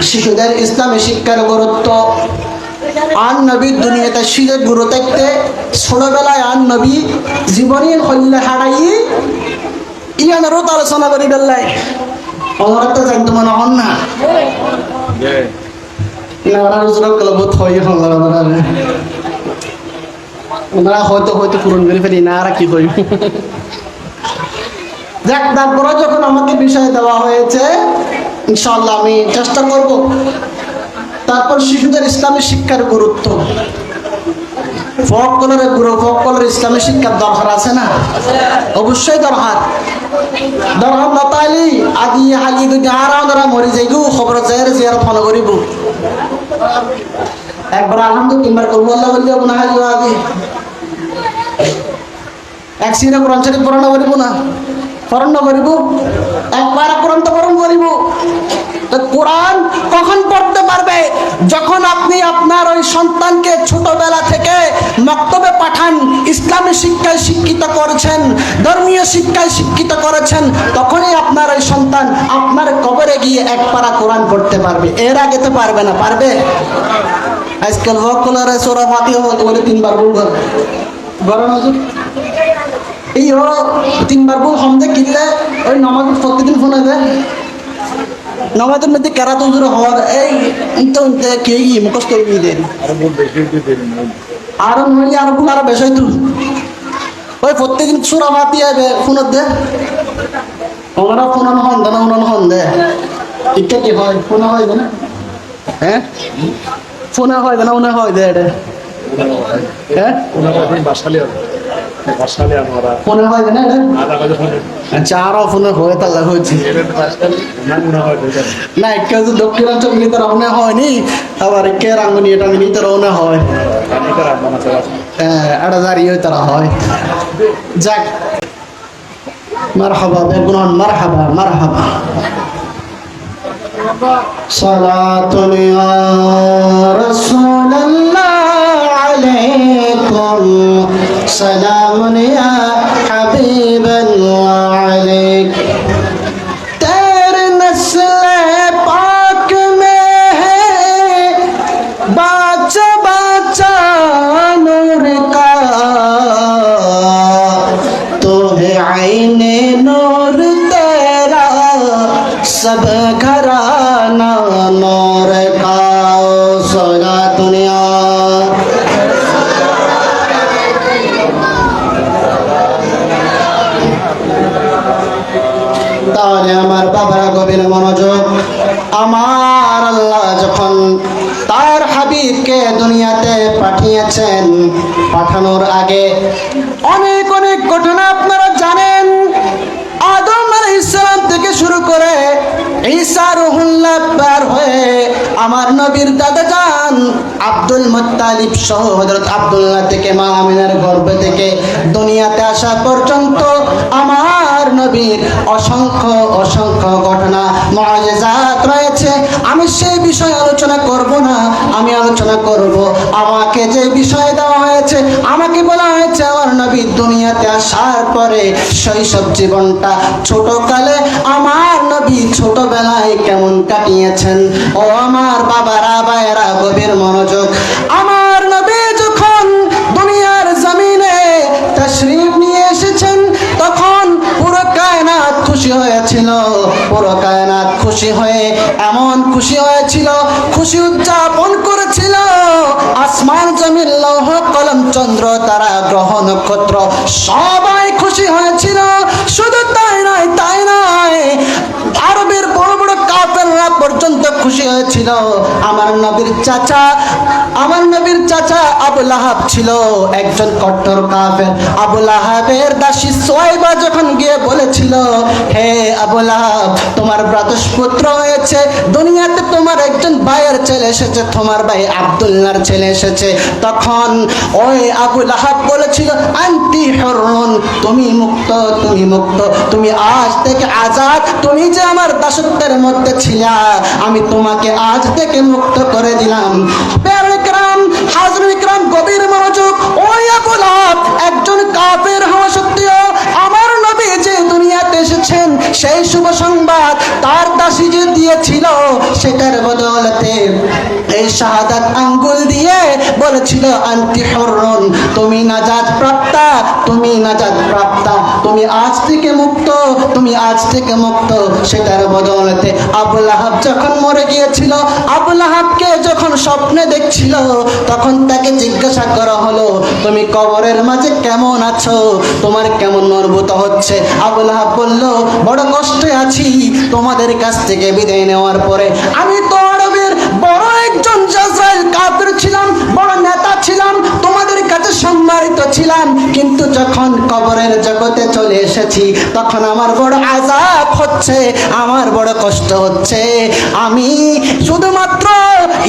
শিশুদের ইসলামী শিক্ষার গুরুত্ব। আন নবী দুনিয়াতে শিখে গুরু থাকতে ছোটবেলায় আন নবী জীবনের হল্লে হারাই ইয়ানেরও তো আলোচনা করি বেল্লাই ওনারা তো জানতো মনে হন না ওনারা হয়তো পূরণ করে ফেলি না আর কি হইব। দেখ তারপরে যখন আমাকে বিষয় দেওয়া হয়েছে ইনশাআল্লাহ আমি চেষ্টা করব। তারপর শিশুদের ইসলামী শিক্ষার গুরুত্ব, ফকলের ইসলামী শিক্ষার দরকার আছে না? অবশ্যই দরকার। দরকার নতাইলি আদি হালি আরা মরি যাইগু খবর যায় জিয়ারত ফলো করিব। একবার আলহামদুলিল্লাহ তিনবার করবো আল্লাহ বলি যাব না হাজি আদি এক সিনে কোরআন শরীফ পড়ানো করিব না, পড়ানো করিব একবার কোরআন তো পড়ানো করিব। তো কোরআন কখন পড়তে পারবে? যখন আপনি আপনার ওই সন্তানকে ছোটবেলা থেকে মক্তবে পাঠান, ইসলামী শিক্ষায় শিক্ষিত করেছেন, ধর্মীয় শিক্ষায় শিক্ষিত করেছেন, তখনই আপনার ওই সন্তান আপনার কবরে গিয়ে এক পারা কোরআন পড়তে পারবে। এর আগে তো পারবে না। পারবে? আজকাল ভক্তরা সূরা ফাতিহা বলে তিনবার বলবে বড় নজর এই ও তিনবার বল হামদে কিনলে ওই নামাজ প্রতিদিন ফোনে দেয় নামাজের মধ্যে কেরাত হুজুর হওয়ার এই তো কে মুখস্থ করে দেন আরো নইলে আরো বল আরো বেশি তো ওই প্রত্যেকদিন সূরা ফাতিহা ফোনে দেয় ওনারা ফোন হন দেন ওনারা হন দেয় এটা কি হয়? ফোনে হয় না? হ্যাঁ ফোনে হয় না? ওনা হয় দেয় এটা হ্যাঁ ফোনে হয় না এটা? আচ্ছা আরো ফোনে হয়ে তাহলে হয়েছে না কেউ তো দক্ষিণাঞ্চল নিয়ে তারা মনে হয়নি, আবার কে রাঙ্গুনি এটা নিয়ে তারা মনে হয় হ্যাঁ এটা জারি হয় তারা হয়। যাক মারহাবা বেগুন মারহাবা মারহাবা সালাতুন ইয়া রাসূলুল্লাহ আলাইকুম সালামুন ইয়া হাবিবাল্লাহ আলাইক তেরে নসলে পাক মে হে বাচ্চা বাচ্চা নূর কা তো হে আইনে নূর তেরা सब घराना नूर का सोना दुनिया তাহলে আমার বাবারা গভীর মনোযোগ। আমার আল্লাহ যখন তার হাবিবকে দুনিয়াতে পাঠিয়েছেন, পাঠানোর আগে অনেক অনেক ঘটনা আপনারা জানেন। আদম আলাইহিস সালাম থেকে শুরু করে ঈসা রুহুল্লাহ পার হয়ে আমার নবীর দাদা জান আব্দুল মুত্তালিব সহ হযরত আব্দুল্লাহ থেকে মা আমিনার গর্ভ থেকে দুনিয়াতে আসা পর্যন্ত আমার নবীর অসংখ্য অসংখ্য ঘটনা মুআজিজাত রয়েছে। আমি সেই বিষয়ে আলোচনা করব না, আমি আলোচনা করব আমাকে যে বিষয় দেওয়া হয়েছে। আমাকে বলা হয়েছে আমার নবী দুনিয়াতে আসার পরে শৈশব জীবনটা ছোটকালে আমার নবী ছোটবেলায় কেমন কাটিয়েছেন। ও আমার বাবারা ভাইয়েরা গভীর মনোযোগ। আমার নবী যখন দুনিয়ার জমিনে তাশরীফ নিয়ে এসেছেন তখন পুরো কায়নাত খুশি হয়েছিল। পুরো কায়নাত খুশি হয়ে এমন খুশি হয়েছিল, খুশি উদযাপন করেছিল। আসমান জমিন লৌহ কলম চন্দ্র তারা গ্রহ নক্ষত্র সবাই খুশি হয়েছিল। শুধু তাই নয়, তাই নয়, আরবের বড় বড় কাফেররা পর্যন্ত খুশি হয়েছিল। আমার নবীর চাচা আবু লাহাব ছিল একজন কট্টর কাফের। আবু লাহাবের দাসী সুয়াইবা যখন গিয়ে বলেছিল, হে আবু লাহাব, তোমার ভ্রাতুষ্পুত্র হয়েছে, দুনিয়াতে তোমার একজন ভাইয়ের ছেলে এসেছে, তোমার ভাই আব্দুল্লাহর ছেলে এসেছে। তখন ওই আবু লাহাব বলেছিল, আনতি হুরুন, তুমি মুক্ত, তুমি মুক্ত, তুমি আজ থেকে আজাদ। তুমি যে আমার দাসত্বের মধ্যে ছিলা, আমি তোমাকে আজ থেকে মুক্ত করে দিলাম। গভীর মনোযোগ। ওই আবু লাহাব একজন কাফের হওয়া সত্ত্বেও আমার নবী যে দুনিয়াতে এসেছেন সেই শুভ সংবাদ তার দাসী যে দিয়েছিল, সেটার বদৌলতে এই শাহাদাত আঙ্গুল দিয়ে বলেছিল আনতি হুররুন, তুমি নাজাত প্রাপ্তা, তুমি নাজাত প্রাপ্তা, তুমি আজ থেকে মুক্ত, তুমি আজ থেকে মুক্ত। সেটার বদৌলতে আবু লাহাব যখন মরে গিয়েছিল, আবু লাহাবকে যখন স্বপ্নে দেখছিল, তখন তাকে জিজ্ঞাসা করা হলো, তুমি কবরের মাঝে কেমন আছো, তোমার কেমন অনুভূত হচ্ছে? আবু লাহাব বলল, বড় কষ্টে আছি, তোমাদের কাছ থেকে বিদায় নেওয়ার পরে। আমি তো আরবের বড় একজন জাজরাইল কাফির ছিলাম, বড় নেতা ছিলাম, তোমাদের কাছে সম্মানিত ছিলাম, কিন্তু যখন কবরের জগতে চলে এসেছি, তখন আমার বড় আযাব হচ্ছে, আমার বড় কষ্ট হচ্ছে। আমি শুধুমাত্র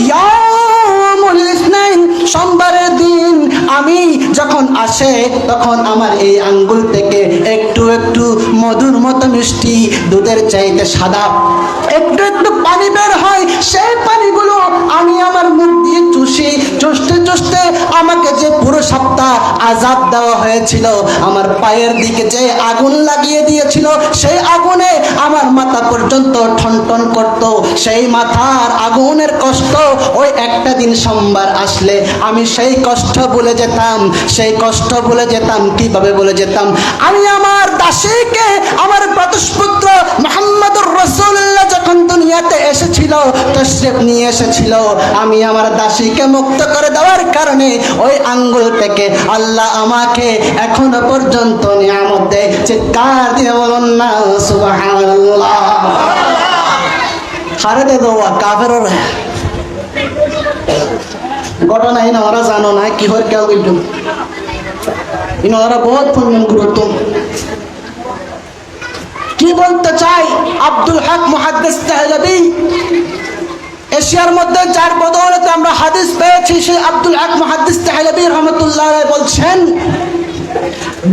ইয়াউমুল ইসনাইন, সোমবারের দিন আমি যখন আসে, তখন আমার এই আঙ্গুল থেকে একটু একটু মধুর মতো মিষ্টি, দুধের চাইতে সাদা একটু একটু পানি বের হয়। সেই পানিগুলো আমি আমার মুখ দিয়ে চুষি, চুষতে চুষতে আমাকে যে পুরো সপ্তাহ আযাব দেওয়া হয়েছিল, আমার পায়ের দিকে যে আগুন লাগিয়ে দিয়েছিল, সেই আগুনে আমার মাথা পর্যন্ত ঠনঠন করত। সেই মাথার আগুনের কষ্ট, ওই একটা দিন সোমবার আসলে আমি সেই কষ্ট ভুলে যেতাম। সেই কষ্ট ভুলে যেতাম, কিভাবে ভুলে যেতাম? আমি আমার দাসীকে, আমার প্রতিশপুত্র মুহাম্মদুর রাসূলুল্লাহ যখন দুনিয়াতে এসেছিল, তাশরীফ নিয়ে এসেছিল, আমি আমার দাসীকে মুক্ত করে দেওয়ার কারণে ওই আঙ্গুল থেকে আল্লাহ আমাকে এখনো পর্যন্ত নিয়ামত দেয়। চিৎকার দিয়ে বলুন না সুবহানাল্লাহ। হারে দে দোয়া কাফেরর ঘটনা ইন ওরা জানো না কি হর কেউ কিন্তু ইন ওরা বহুত পরিমাণ গুরুত্ব। কি বলতে চাই? আব্দুল হক মুহাদ্দিস তাহলাবী, এশিয়ার মধ্যে যার বদৌলতে আমরা হাদিস পেয়েছি, সেই আব্দুল হক মুহাদ্দিস তাহলাবী রাহমাতুল্লাহ আলাইহি বলছেন,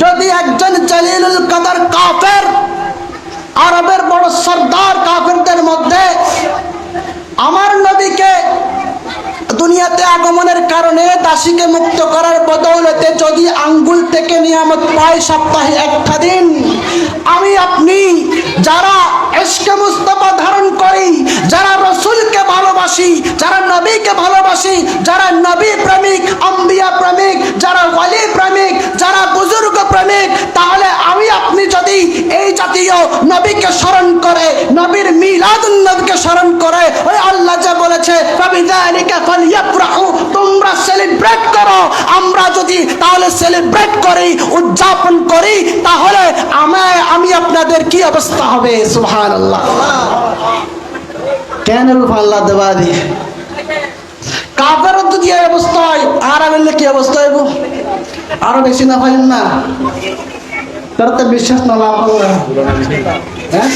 যদি একজন জলিলুল কদর কাফের, আরবের বড় সরদার কাফেরদের মধ্যে আমার নবীকে দুনিয়াতে আগমনের কারণে দাসীকে মুক্ত করার বদৌলতে যদি আঙ্গুল থেকে নিয়ামত পায় সপ্তাহে একটা দিন, আমি আপনি যারা ইশকে মুস্তাফা ধারণ করি, যারা রসুলকে ভালোবাসি, যারা নবীকে ভালোবাসি, যারা নবী প্রেমিক, আম্বিয়া প্রেমিক, যারা ওয়ালি প্রেমিক, যারা বুজুর্গ প্রেমিক, তাহলে আমি আপনি যদি এই জাতীয় নবীকে স্মরণ করে, নবীর মিলাদুন নবীকে স্মরণ করে, ওই আল্লাহ যা বলেছে ফাবিযালিকা ফালইফরাহু, তোমরা সেলিব্রেট করো, আমরা যদি তাহলে সেলিব্রেট করি, উদযাপন করি, তাহলে আমি আপনাদের কি অবস্থা হবে? সুবহানাল্লাহ। কেন আল্লাহ দেওয়া দিয়ে কাফেরও যদি এই অবস্থা হয়, আর আমাদের কি অবস্থা হইব? আরো বেশি না হয় না? তার তো বিশ্বাস না লাভ হবে। হ্যাঁ,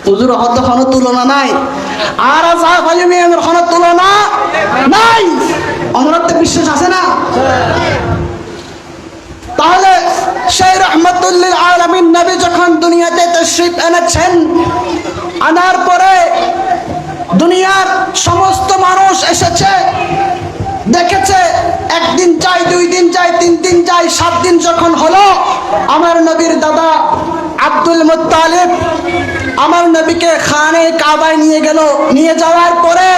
হুজুর হয়তো কোনো তুলনা নাই, আর যা ভাইমি আমার কোনো তুলনা নাই। আমার তো বিশ্বাস আছে না? তাহলে সেই রাহমাতুল লিল আলামিন নবী যখন দুনিয়াতে তাশরীফ এনেছেন, আনার পরে দুনিয়ার সমস্ত মানুষ এসেছে, দেখেছে, একদিন যায়, 2 দিন যায়, 3 দিন যায়, 7 দিন যখন হলো, আমার নবীর দাদা আব্দুল মুত্তালিব আমার নবীকে খানে কাবায় নিয়ে গেল। নিয়ে যাওয়ার পরে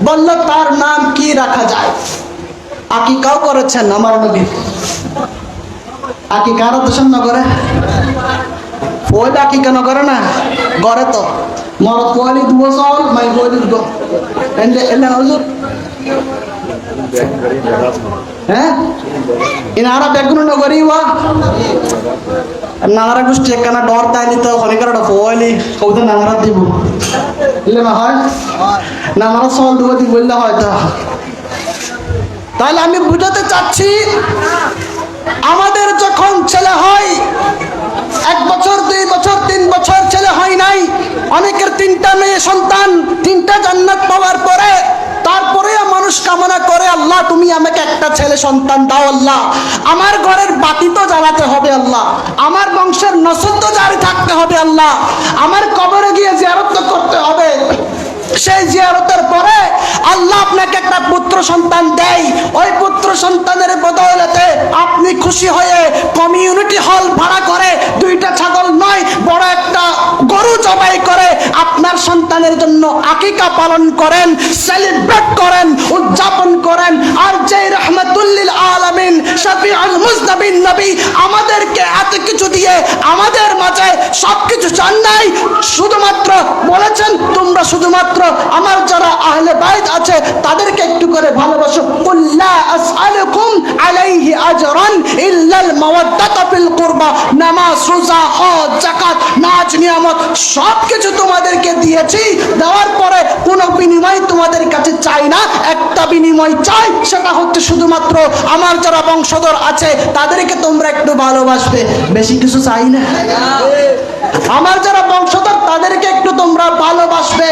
বলল তার নাম কি রাখা যায়? আকিকাও করেছেন আমার নবী। আকিকার দোষণ না করে, ওই আকিকা না করে না, করে তো মর কোয়ালি 2 বছর মাই কোয়ালি দো এন্ড হুজুর। হ্যাঁ, ইনারা বেগুন নগরী ওয়া নাংরা গোষ্ঠী একখানা ডর তাইনি তো খনিকার ফোয়ালি সৌদে নাংরা দিব বললে না হয়, নাংরা সল দিব বললে হয়তো। তাহলে আমি বুঝাতে চাচ্ছি, আমাদের যখন ছেলে হয়, 1 বছর 2 বছর 3 বছর ছেলে হয় নাই, অনেকের 3টা মেয়ে সন্তান, 3টা জান্নাত পাওয়ার পরে তারপরে মানুষ কামনা করে, আল্লাহ তুমি আমাকে একটা ছেলে সন্তান দাও, আল্লাহ আমার ঘরের বাতি তো জ্বালাতে হবে, আল্লাহ আমার বংশের নসল তো জারি থাকতে হবে, আল্লাহ আমার কবরে গিয়ে জিয়ারত করতে হবে। সেই জিয়ারতের পরে আল্লাহ আপনাকে একটা পুত্র সন্তান দেয়। ওই পুত্র সন্তানের বদৌলতে আপনি খুশি হয়ে কমিউনিটি হল ভাড়া করে 2টা ছাগল নয়, বড় একটা গরু জবাই করে আপনার সন্তানের জন্য আকিকা পালন করেন, সেলিব্রেট করেন, উদযাপন করেন। আর যে রাহমাতুল লিল আলামিন শফিউল মুজনাবিন নবী আমাদেরকে এত কিছু দিয়ে আমাদের মাঝে সবকিছু চান নাই, শুধুমাত্র বলেছেন তোমরা শুধুমাত্র আমার যারা আহলে বাইত আছে তাদেরকে একটু করে ভালোবাসো। কুল লা আসআলুকুম আলাইহি আজরান ইল্লাল মাওয়াদ্দাতা ফিল কুরবা। নামাজ, রোজা, হজ, যাকাত, নাজ, নিয়ামত সবকিছু তোমাদেরকে দিয়েছি, দেওয়ার পরে কোনো বিনিময় তোমাদের কাছে চাই না। একটা বিনিময় চাই, সেটা হচ্ছে শুধুমাত্র আমার যারা বংশধর আছে তাদেরকে তোমরা একটু ভালোবাসবে, বেশি কিছু চাই না। আমার যারা বংশধর তাদেরকে একটু তোমরা ভালোবাসবে।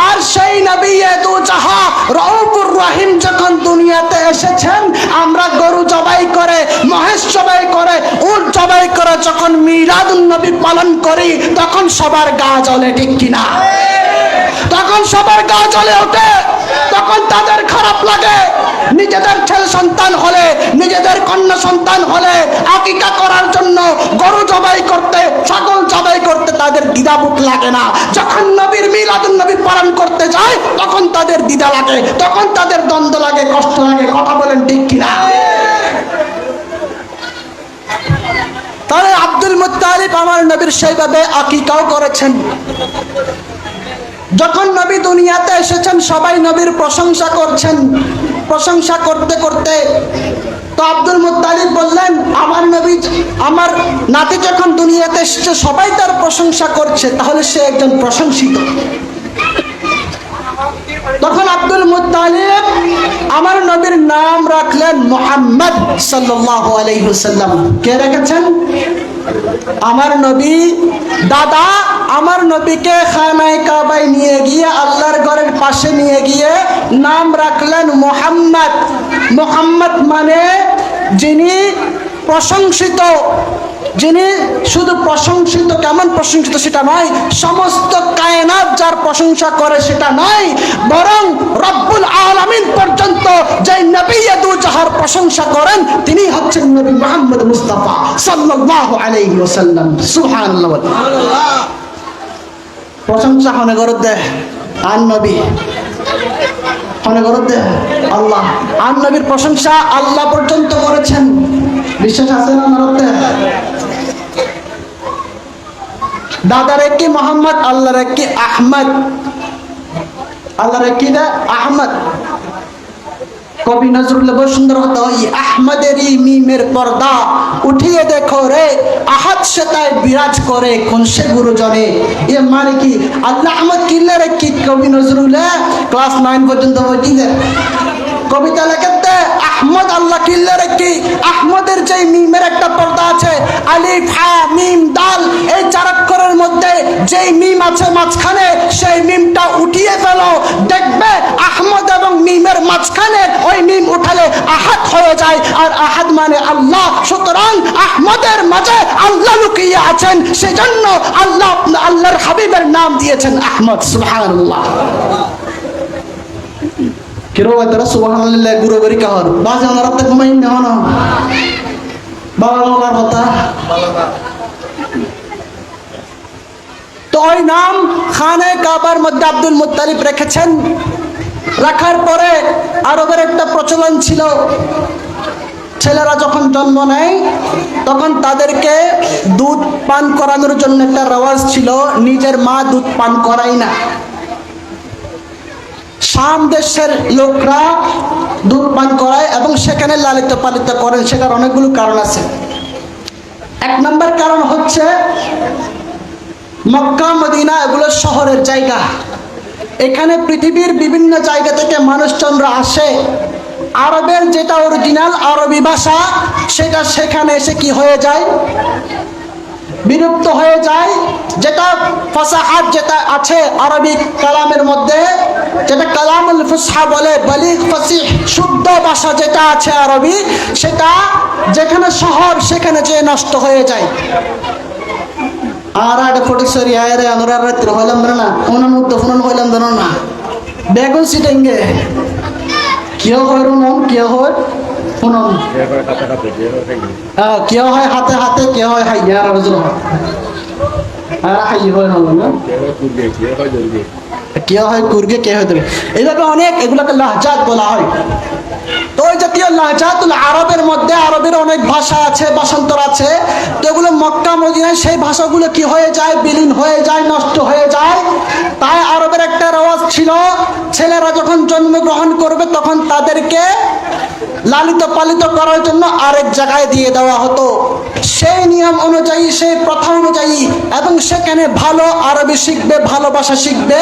আর সেই নবী দু জাহা রউফুর রহিম যখন দুনিয়াতে এসেছেন, আমরা গরু জবাই করে, মহেশ জবাই করে, উট জবাই করে যখন মিলাদুন নবী পালন করি তখন সবার গা জ্বলে, ঠিক কিনা? তখন সবার গা জ্বলে ওঠে, তখন তাদের খারাপ লাগে। নিজেদের ছেলে সন্তান হলে, নিজেদের কন্যা সন্তান হলে আকিকা করার জন্য গরু জবাই করতে, ছাগল জবাই করতে তাদের দ্বিধাবোধ লাগে না। যখন নবীর মিলাদুন নবী পালন করতে যায় তখন তাদের দ্বিধা লাগে, তখন তাদের দ্বন্দ্ব লাগে, কষ্ট লাগে। কথা বলেন ঠিক কিনা? তাহলে আব্দুল মুত্তালিব আমার নবীর সেইভাবে আকিকাও করেছেন। যখন নবী দুনিয়াতে এসেছেন সবাই নবীর প্রশংসা করছেন। প্রশংসা করতে করতে তো আব্দুল মুত্তালিব বললেন, আমার নবী, আমার নাতি যখন দুনিয়াতে এসেছে সবাই তার প্রশংসা করছে, তাহলে সে একজন প্রশংসিত। তখন আব্দুল মুত্তালিব আমার নবীর নাম রাখলেন মুহাম্মদ সাল্লাল্লাহু আলাইহি ওয়াসাল্লাম। কে রেখেছেন? আমার নবী দাদা আমার নবীকে খানায়ে কাবায় নিয়ে গিয়ে, আল্লাহর ঘরের পাশে নিয়ে গিয়ে নাম রাখলেন মুহাম্মদ। মুহাম্মদ মানে যিনি প্রশংসিত, যিনি শুধু প্রশংসিত, কেমন প্রশংসিত সেটা নয়, সমস্ত কায়নাত যার প্রশংসা করে সেটা নয়, বরং রব্বুল আলামিন পর্যন্ত যে নবী দু জাহার প্রশংসা করেন তিনি হচ্ছেন নবী মুহাম্মদ মুস্তাফা সাল্লাল্লাহু আলাইহি ওয়াসাল্লাম। সুবহানাল্লাহ। প্রশংসা হনে করত দে আন নবী, হনে করত দে আল্লাহ। আন নবীর প্রশংসা আল্লাহ পর্যন্ত করেছেন। বিশ্বাস আছে না নরতে? দাদার কি মোহাম্মদ, আল্লাহর কি আহমদ, আল্লাহর কি দে আহমদ। কবি নজরুল্লাহ বহু সুন্দর হতো, আহমদেরই মিমের পর্দা উঠিয়ে দেখো রে, আহাদ সেতায় বিরাজ করে কোন সে গুরুজনে। এ মানে কি আল্লাহ আহমদ কিল্লারে কি কবি নজরুল্লাহ ক্লাস 9 পর্যন্ত বইছিলেন। কবিতা লেখাতে আহমদ আল্লাহ কিল্লারে কি, আহমদের যে মিমের একটা পর্দা আছে, আলিফ হা মিম দাল, এই চার অক্ষরের মধ্যে যেই মিম আছে মাঝখানে সেই মিমটা উঠিয়ে ফেলো, দেখবে আহমদ এবং মিমের মাঝখানে ওই মিম উঠালে আহাদ হয়ে যায়, আর আহাদ মানে আল্লাহ। সুতরাং আহমদের মাঝে আল্লাহ লুকিয়ে আছেন, সেজন্য আল্লাহ আল্লাহর হাবিবের নাম দিয়েছেন আহমদ। সুবহানাল্লাহ। কিরো তারা সুবহানাল্লাহ গুরু করি কাহর বাজে ওনারা তো ঘুমাই না না বাবা বাবার কথা। তো ওই নাম খানে কাবার মধ্যে আব্দুল মুত্তালিব রেখেছেন। রাখার পরে আরবের একটা প্রচলন ছিল, ছেলেরা যখন জন্ম নেয় তখন তাদেরকে দুধ পান করানোর জন্য একটা রেওয়াজ ছিল, নিজের মা দুধ পান করায় না। শাম দেশের লোকরা দুধ পান করায় এবং সেখানে লালিত পালিত করেন। সেটার অনেকগুলো কারণ আছে। এক নম্বর কারণ হচ্ছে মক্কা মদিনা এগুলো শহরের জায়গা, এখানে পৃথিবীর বিভিন্ন জায়গা থেকে মানুষজনরা আসে। আরবের যেটা অরিজিনাল আরবি ভাষা সেটা সেখানে এসে কি হয়ে যায়, বিলুপ্ত হয়ে যায়। যেটা ফাসাহাত যেটা আছে আরবি কালামের মধ্যে, যেটা কালামুল ফুসহা বলে, বলিগ ফাসিহ শুদ্ধ ভাষা যেটা আছে আরবি, সেটা যেখানে শহর সেখানে যে নষ্ট হয়ে যায়। আর একটা ফটিকছড়ি আয়রে আমরা রাত্র হইলাম না, ফোনের মধ্যে ফোন হইলাম না, বেগুন সিটেঙ্গে কেউ হয় রুনন, কেউ হয় শুনুন, কেউ হয় হাতে হাতে, কেউ হয় হাইয়ার। কে হয় কুরগে, কে হয় দেবে, এইভাবে অনেক এগুলোকে লাহজাত বলা হয়। তো ওই জাতীয় লাহজাতুল আরবের মধ্যে আরবের অনেক ভাষা আছে, ভাষান্তর আছে। তো এগুলো মক্কা মদিনায় সেই ভাষাগুলো কি হয়ে যায়, বিলীন হয়ে যায়, নষ্ট হয়ে যায়। তাই আরবের একটা রেওয়াজ ছিল, ছেলেরা যখন জন্মগ্রহণ করবে তখন তাদেরকে লালিত পালিত করার জন্য আরেক জায়গায় দিয়ে দেওয়া হতো। সেই নিয়ম অনুযায়ী, সেই প্রথা অনুযায়ী, এবং সেখানে ভালো আরবি শিখবে, ভালো ভাষা শিখবে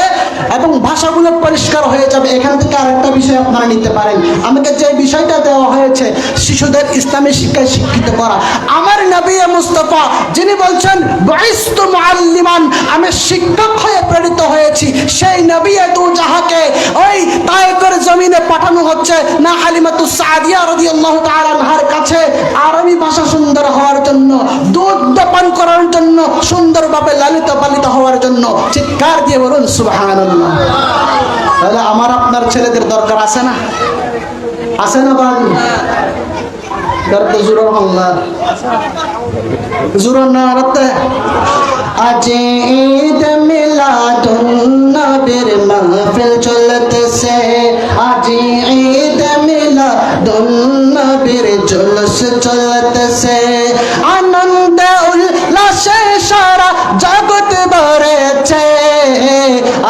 এবং ভাষাগুলো পরিষ্কার হয়ে যাবে। এখান থেকে আরেকটা বিষয় আপনারা নিতে পারেন। আমাকে যে বিষয়টা দেওয়া হয়েছে শিশুদের ইসলামী শিক্ষায় শিক্ষিত করা, আমার নবী মুস্তাফা যিনি বলছেন বুইসতু মুআল্লিমান, আমি শিক্ষক হয়ে প্রেরিত হয়েছি, সেই নবী দু জাহাকে ওই তায়েফের জমিনে পাঠানো হচ্ছে না হালিমাতুস সাদিয়া রাদিয়াল্লাহু তাআলা আনহার কাছে আরবি ভাষা সুন্দর হওয়ার জন্য, দুধ পান করার জন্য, সুন্দরভাবে লালিত পালিত হওয়ার জন্য। চিৎকার দিয়ে বলুন সুবহানাল্লাহ। তাহলে আমার আপনার ছেলেদের দরকার আছে না, আছে না বান দরদ জুরুর আল্লাহ জুরুর না রাতে। আজ ঈদ মিলাদুন নবীর মাহফিল চলতেছে, আজ ঈদ মিলাদুন নবীর জুলুস চলতেছে, আনন্দ উল্লাসে সারা জগৎ ভরেছে,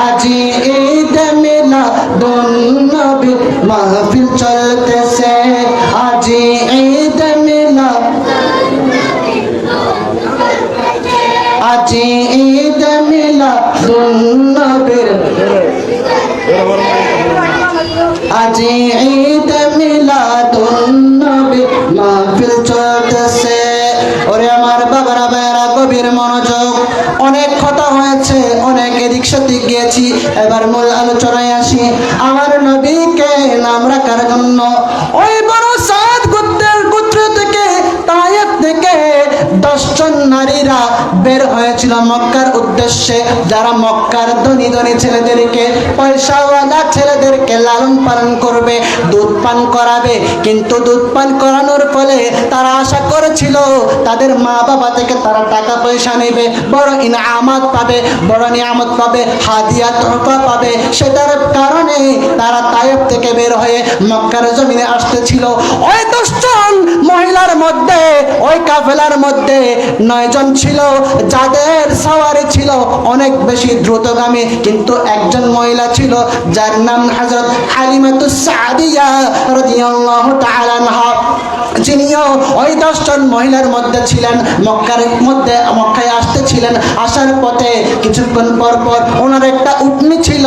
আজ ঈদ মিলাদুন নবীর মাহফিল চলতেছে, আজ ঈদ মিলাদ, আজ ঈদ মিলাদুন নবীর, আজ ঈদ মিলাদুন নবীর মাহফিল চলতেছে। ওরে আমার বাবারা ভাইয়েরা, গভীর মনোযোগ। অনেক কথা হয়েছে, অনেক এদিক সেদিক গিয়েছি, এবার মূল আলোচনায় আসি। আমার নবীকে নাম রাখার জন্য ওই বড় সাদ গোত্র থেকে, তায়েফ থেকে 10 জন নারীরা বের হয়েছিল মক্কার উদ্দেশ্যে, যারা মক্কার ধনী ধনী ছেলেদেরকে, পয়সাওয়ালা ছেলেদেরকে লালন পালন করবে, দুধ পান করাবে। কিন্তু দুধ পান করানোর ফলে তারা আশা করেছিল তাদের মা বাবা থেকে তারা টাকা পয়সা নেবে, বড় ইনামাত পাবে, বড় নিয়ামত পাবে, হাদিয়া তোহফা পাবে। সেটার কারণে তারা তায়েফ থেকে বের হয়ে মক্কার জমিনে আসতেছিল। ওই 10 জন মহিলার মধ্যে, ওই কাফেলার মধ্যে 9 জন ছিল যাদের সওয়ারি ছিল অনেক বেশি দ্রুতগামী, কিন্তু একজন মহিলা ছিল যার নাম হযরত হালিমাতুস সাদিয়া রাদিয়াল্লাহু তাআলা আনহা, যিনিও ওই 10 জন মহিলার মধ্যে ছিলেন। মক্কায় আসতেছিলেন, আসার পথে কিছুক্ষণ পর পর ওনার একটা উটনি ছিল।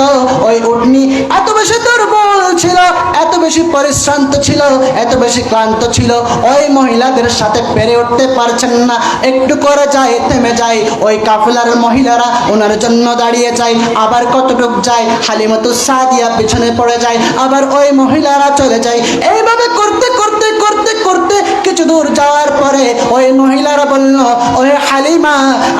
ওই উটনি এত বেশি দুর্বল ছিল, এত বেশি পরিশ্রান্ত ছিল, এত বেশি ক্লান্ত ছিল, ওই মহিলাদের সাথে পেরে উঠতে পারছেন না। একটু করে যায়, থেমে যায়, ওই কাফেলার মহিলারা ওনার জন্য দাঁড়িয়ে যায়। আবার কতটুক যায়, হালিমাতুস সাদিয়া পিছনে পড়ে যায়, আবার ওই মহিলারা চলে যায়। এইভাবে করতে করতে করতে করতে কিছু দূর যাওয়ার পরে ওই মহিলারা বলল, ওই হালিমা,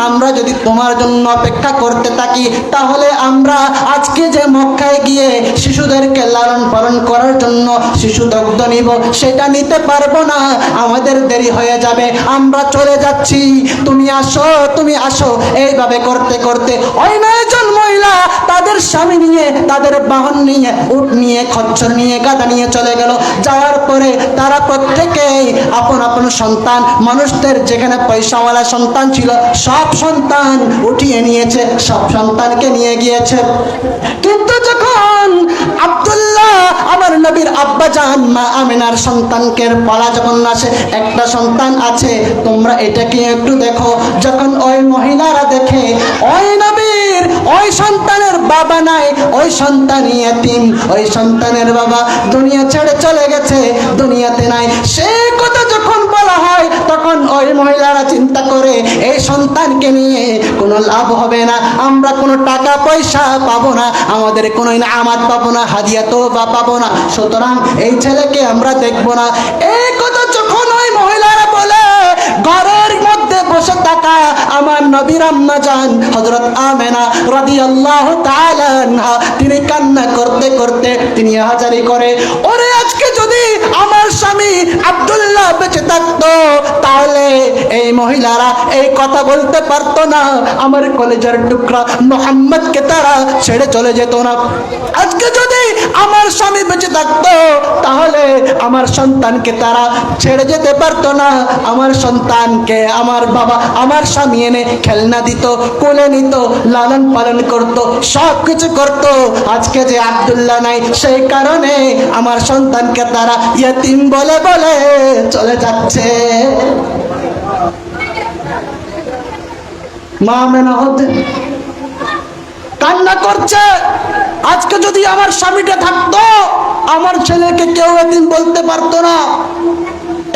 আমরা যদি তোমার জন্য অপেক্ষা করতে থাকি তাহলে আমরা আজকে যে মক্কায় গিয়ে শিশুদেরকে লালন পালন করার জন্য শিশু দগ্ধ নিব, সেটা নিতে পারবো না, আমাদের দেরি হয়ে যাবে, আমরা চলে যাচ্ছি, তুমি আসো, তুমি আসো। এইভাবে করতে করতে ওই 9 জন মহিলা তাদের স্বামী নিয়ে, তাদের বাহন নিয়ে, উট নিয়ে, খচ্চর নিয়ে, গাধা নিয়ে চলে গেল। যাওয়ার পরে তারা প্রত্যেকেই আপন আপন সন্তান, মানুষদের যেখানে পয়সাওয়ালা সন্তান ছিল সব সন্তান উঠিয়ে নিয়েছে, সব সন্তানকে নিয়ে গিয়েছে। কিন্তু যখন আব্দুল্লাহ আমার নবীর আব্বাজান মা আমিনার সন্তানকে পালা যখন আসে, একটা সন্তান আছে, তোমরা এটাকে একটু দেখো। যখন ওই মহিলারা দেখে ওই নবীর ওই সন্তানের বাবা নাই, ওই সন্তান ইয়াতীম, ওই সন্তানের বাবা দুনিয়া ছেড়ে চলে গেছে, দুনিয়াতে নাই, সেই কথা যখন বলা হয় তখন ওই মহিলারা চিন্তা করে এই সন্তানকে নিয়ে কোনো লাভ হবে না, আমরা কোনো টাকা পয়সা পাবো না, আমাদের কোনো ইনামাত পাবো না, হাদিয়া তোহফা পাবো না, সুতরাং এই ছেলেকে আমরা দেখবো না। এই কথা যখন ওই মহিলারা বলে, ঘরের মধ্যে বসে থাকা আমার নবীর আম্মা জান হযরত আমেনা রাদিয়াল্লাহু তাআলা আনহা, তিনি কান্না করতে করতে তিনি হাজারি করে, ওরে আজকে যদি আমার স্বামী আব্দুল্লাহ বেঁচে থাকতো তাহলে এই মহিলারা এই কথা বলতে পারতো না, আমার কলেজার টুকরা মোহাম্মদকে তারা ছেড়ে চলে যেত না। আজকে যদি আমার স্বামী বেঁচে থাকতো তাহলে আমার সন্তানকে তারা ছেড়ে যেতে পারতো না। আমার সন্তানকে আমার বাবা আমার স্বামী এনে খেলনা দিত, কোলে নিত, লালন পালন করত, সব কিছু করত। আজকে যে আব্দুল্লাহ নাই সেই কারণে আমার সন্তানকে তারা ইয়তিম বলে বলে চলে যাচ্ছে। মা মেনা হতে কান্না করছে, আজকে যদি আমার স্বামীটা থাকতো আমার ছেলেকে কেউ এদিন বলতে পারতো না।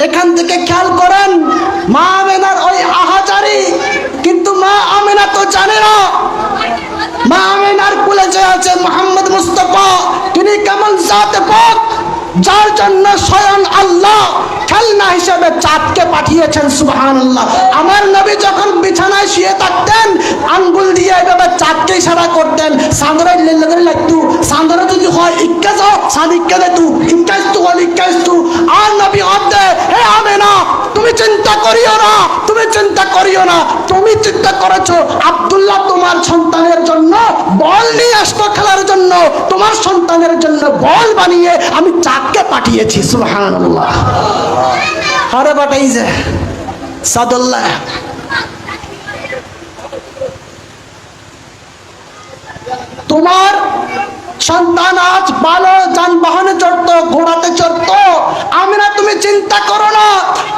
এখান থেকে খেয়াল করেন মা আমেনার ওই আহাজারি, কিন্তু মা আমেনা তো জানে না মা আমেনার কোলে যে আছে মুহাম্মদ মুস্তাফা, তিনি কেমন জাতে পাক, যার জন্য স্বয়ং আল্লাহ খেলনা হিসেবে চাঁদকে পাঠিয়েছেন। সুবহানাল্লাহ। আমার নবী যখন বিছানায় শুয়ে থাকতেন আঙ্গুল দিয়ে এইভাবে চাঁদকে ইশারা করতেন, সাঁদরে লেলে লাগতু, সাঁদরে যদি হয় ইক্কা যাও সাদ ইক্কা দে তু ইক্কাস্তু ওয়াল ইক্কাস্তু। আর নবী হতে হে আমেনা তুমি চিন্তা করিও না, তুমি চিন্তা করিও না, তুমি চিন্তা করেছো আব্দুল্লাহ তোমার সন্তানের জন্য বল নিয়ে আসতো খেলার জন্য, তোমার সন্তানের জন্য বল বানিয়ে আমি চাঁদকে পাঠিয়েছি। সুবহানাল্লাহ। আরে বাটাই যে সাদুল্লাহ তোমার সন্তান আজ ভালো যানবাহনে চড়তো, ঘোড়াতে চড়তো, আমিনা তুমি চিন্তা করো না,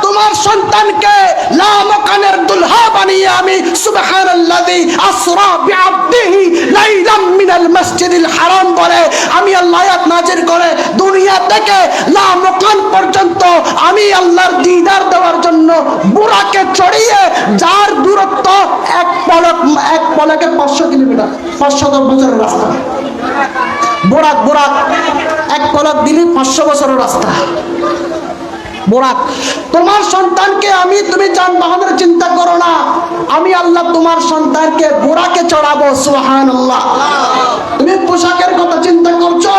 তোমার সন্তানকে লামকানের দুলহা বানিয়ে আমি সুবহানাল্লাযী আসরা বিআবদিহি লাইলাম মিনাল মসজিদিল হারাম বলে আমি আল্লাহ আয়াত নাযিল করে দুনিয়া থেকে লামকান পর্যন্ত আমি আল্লাহর দিদার দেওয়ার জন্য বুরাকে চড়িয়ে যার দূরত্ব এক পলকে 500 কিলোমিটার, 510 বছরের রাস্তা। বোরাক বোরাক এক পলক দিলি 500 বছরের রাস্তা। বোরাক তোমার সন্তানকে আমি, তুমি যানবাহনের চিন্তা করো না, আমি আল্লাহ তোমার সন্তানকে বোরাকে চড়াবো। সুবহানাল্লাহ। তুমি পোশাকের কথা চিন্তা করছো,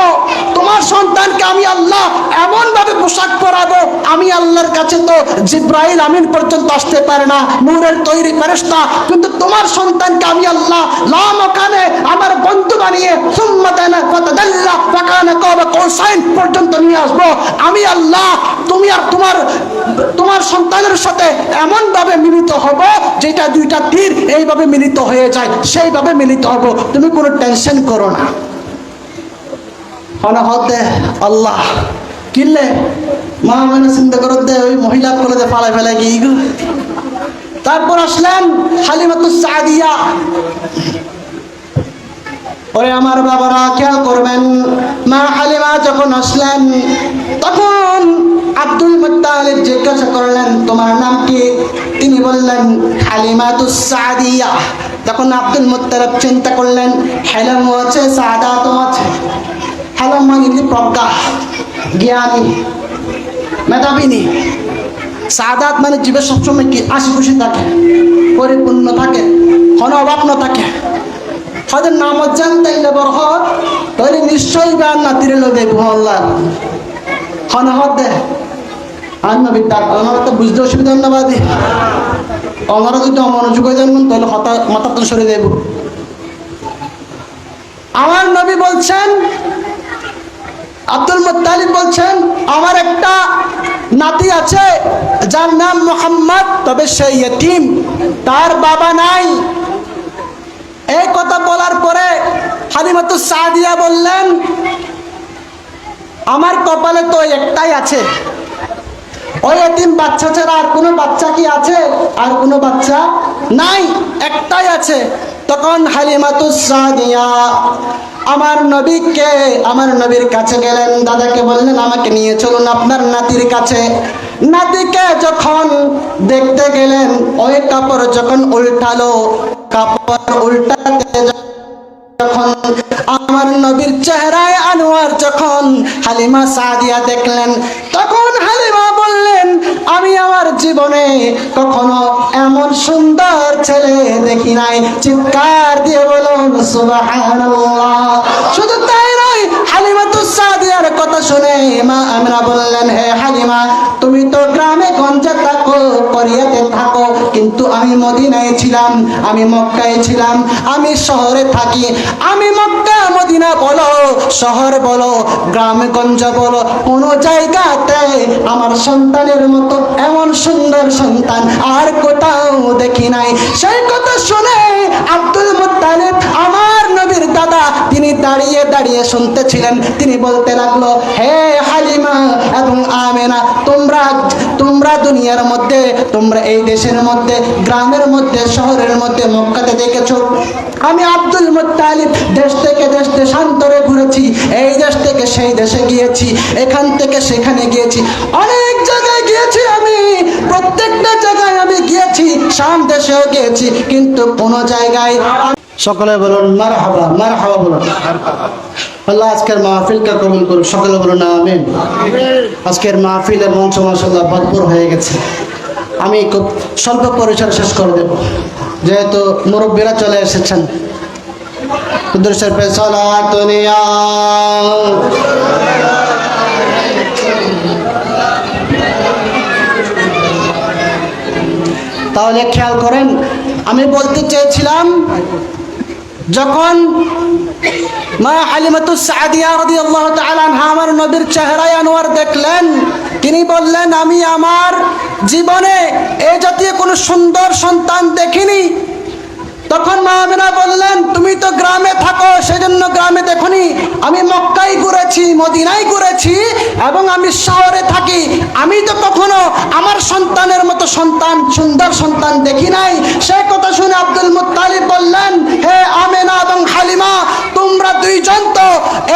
তোমার সন্তানকে আমি আল্লাহ এমন ভাবে পোশাক পরাবো, আমি আল্লাহর কাছে তো জিব্রাইল আমিন পর্যন্ত আসতে পারে না, নূরের তৈরি ফেরেশতা, কিন্তু তোমার সন্তানকে আমি আল্লাহ লামকানে আমার বন্ধু বানিয়ে সুম্মা দানা ফাতাদাল্লা ফাকানা কাবা কৌসাইন পর্যন্ত নিয়ে আসবো। আমি আল্লাহ তুমি আর তোমার সন্তানের সাথে এমন ভাবে মিলিত হব যেটা দুইটা তীর এইভাবে মিলিত হয়ে যায়, সেইভাবে মিলিত হব, তুমি কোনো টেনশন করো না। হতে আল্লাহ কিনলে মা মানে চিন্তা করো দে ওই মহিলা করে দে ফালাই ফেলাই গিয়ে। তারপর আসলেন হালিমাতুস সাদিয়া। ওরে আমার বাবারা খেয়াল করবেন, মা হালিমা যখন আসলেন তখন আব্দুল মুত্তালিব জিজ্ঞাসা করলেন তোমার নাম কি? তিনি বললেন হালিমাতুস সাদিয়া। তখন আব্দুল মুত্তালিব চিন্তা করলেন হালিমও আছে সাদাতও আছে। হালিম মানে প্রজ্ঞা, জ্ঞানী, মেধাবিনী। সাদাত মানে জীবে সবসময় কি হাসি খুশি থাকে, পরিপূর্ণ থাকে, কোনো অভাব না থাকে। হয়তো নামত জানতাইলে বড় হত তাহলে নিশ্চয়ই বা নাতিরে লগে আল্লাহ হনহত দে আর নবী ডাক ওনারা তো বুঝতে অসুবিধা না বাদে ওনারা যদি অমনোযোগ হয়ে যান তাহলে মাথা তো সরে দেব। আমার নবী বলছেন, আব্দুল মুত্তালিব বলছেন আমার একটা নাতি আছে যার নাম মুহাম্মদ, তবে সে ইয়তীম, তার বাবা নাই। এই কথা বলার পরে হালিমাতুস সাদিয়া বললেন আমার কপালে তো একটাই আছে, ওই এতিম বাচ্চা ছাড়া আর কোনো বাচ্চা কি আছে? আর কোনো বাচ্চা নাই, একটাই আছে। তখন হালিমাতুস সাদিয়া আমার নবীর কাছে গেলেন, দাদাকে বললেন আমাকে নিয়ে চলুন আপনার নাতির কাছে। নাতিকে যখন দেখতে গেলেন ওই কাপড় যখন উল্টালো, কাপড় উল্টাতে যখন আমার নবীর চেহারায় আনোয়ার যখন হালিমা সাদিয়া দেখলেন, তখন হালিমা বললেন আমি আমার জীবনে কখনো এমন সুন্দর ছেলে দেখি নাই। চিৎকার দিয়ে বলুন সুবহানাল্লাহ। শুধু তাই নয়, হালিমাতুস সাদিয়ার কথা কথা শুনে মা আমিনা বললেন, হে হালিমা, তুমি তো গ্রামে গঞ্জে থাকো, করিয়াতে থাকো, কিন্তু আমি মদিনায় ছিলাম, আমি মক্কায় ছিলাম, আমি শহরে থাকি। আমি মক্কা মদিনা বলো, শহর বলো, গ্রামে গঞ্জ বলো, কোনো জায়গাতে আমার সন্তানের মতো এমন সুন্দর সন্তান আর কোথাও দেখি নাই। সেই কথা শুনে আব্দুল মুত্তালিব, আমার নবীর দাদা, তিনি দাঁড়িয়ে দাঁড়িয়ে শুনতেছিলেন। তিনি বলতে লাগলো, হে হালিমা এবং আমেনা, তোমরা দুনিয়ার মধ্যে, তোমরা এই দেশের মধ্যে, গ্রামের মধ্যে, শহরের মধ্যে, মক্কাতে দেখেছো আমি আব্দুল মুত্তালিব দেশ থেকে দেশ দেশান্তরে ঘুরেছি, এই দেশ থেকে সেই দেশে গিয়েছি, এখান থেকে সেখানে গিয়েছি, অনেক জায়গায় গিয়েছি আমি, প্রত্যেকটা জায়গায় আমি গিয়েছি, শাম দেশেও গিয়েছি, কিন্তু কোনো জায়গায়। সকলে বলুন মারহাবা, মারহাবা বলুন। আল্লাহ আজকের মাহফিলকে কবুল করুন, সকলে বলুন আমিন। আজকের মাহফিলের মঞ্চ মাশাআল্লাহ ভরপুর হয়ে গেছে। আমি খুব স্বল্প পরিসরে শেষ করে দেব, যেহেতু মুরব্বীরা চলে এসেছেন। দুরূদের পে সালাতুন ইয়া তাহলে খেয়াল করেন, আমি বলতে চেয়েছিলাম, যখন মা হালিমাতুস সাদিয়া রাদিয়াল্লাহু তাআলা আনহা আমার নবীর চেহারায় আনোয়ার দেখলেন, তিনি বললেন, আমি আমার জীবনে এই জাতীয় কোনো সুন্দর সন্তান দেখিনি। তখন মা আমিনা বললেন, তুমি তো গ্রামে থাকো, সেজন্য গ্রামে দেখনি, আমি মক্কায় ঘুরেছি, মদিনায় ঘুরেছি, এবং আমি শহরে থাকি, আমি তো কখনো আমার সন্তানের মতো সন্তান, সুন্দর সন্তান দেখি নাই। সেই কথা শুনে আব্দুল মুত্তালিব বললেন, হে আমেনা এবং হালিমা, তোমরা দুইজন তো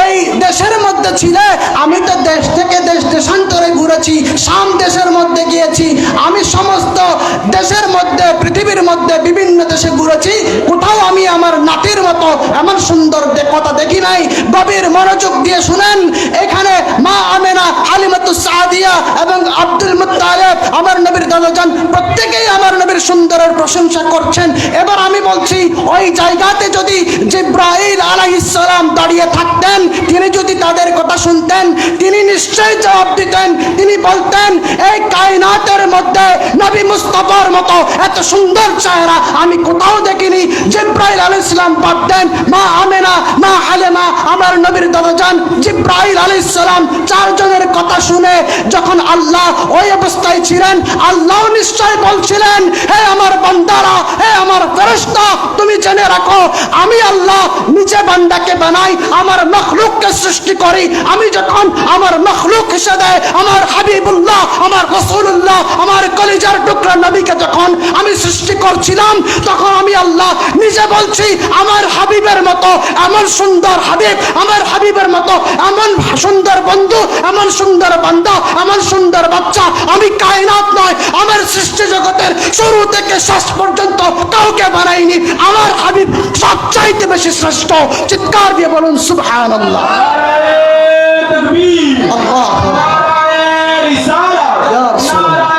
এই দেশের মধ্যে ছিলে, আমি তো দেশ থেকে দেশ দেশান্তরে ঘুরেছি, শাম দেশের মধ্যে গিয়েছি, আমি সমস্ত দেশের মধ্যে, পৃথিবীর মধ্যে বিভিন্ন দেশে ঘুরেছি, কোথাও আমি আমার নাতির মতো এমন সুন্দর কথা দেখি নাই। গভীর মনোযোগ দিয়ে শুনেন, এখানে মা আমেনা, হালিমাতুস সাদিয়া এবং আব্দুল মুত্তালিব, আমার নবীর দাদাজান, প্রত্যেকেই আমার নবীর সুন্দরের প্রশংসা করছেন। এবার আমি বলছি, ওই জায়গাতে যদি জিব্রাইল আলাইহিস সালাম দাঁড়িয়ে থাকতেন, তিনি যদি তাদের কথা শুনতেন, তিনি নিশ্চয়ই জবাব দিতেন। তিনি বলতেন, এই কায়নাতের মধ্যে নবী মুস্তাফার মতো এত সুন্দর চেহারা আমি কোথাও দেখিনি। জিব্রাইল আলাইহিস সালাম ভাবতেন, মা আমেনা, মা হালিমা, আমার নবীর দাদাজান, জিব্রাইল আলাইহিস সালাম, চারজনের কথা শুনে যখন আল্লাহ ওই অবস্থায় ছিলেন, আল্লাহ নিশ্চয় বলছিলেন, হে আমার বান্দারা, হে আমার ফেরেশতা, তুমি জেনে রাখো, আমি আল্লাহ নিজে বান্দাকে বানাই, আমার মখলুককে সৃষ্টি করি। আমি যখন আমার মখলুক হিসেবে আমার হাবিবুল্লাহ, আমার রাসূলুল্লাহ, আমার কলিজার টুকরা নবীকে যখন আমি সৃষ্টি করছিলাম, তখন আমি আল্লাহ নিজে বলছি, আমার হাবিবের মতো এমন সুন্দর হাবিব, আমার হাবিবের মতো এমন সুন্দর বন্ধু, এমন সুন্দর বান্দা, এমন সুন্দর বাচ্চা আমি কায়নাত নয়, আমার সৃষ্টি জগতের শুরু থেকে শেষ পর্যন্ত কাউকে বানাইনি। আমার হাবিব সবচাইতে বেশি শ্রেষ্ঠ। চিৎকার দিয়ে বলুন সুবহানাল্লাহ। তাকবীর, আল্লাহ রিসালাত, ইয়া রাসূলুল্লাহ,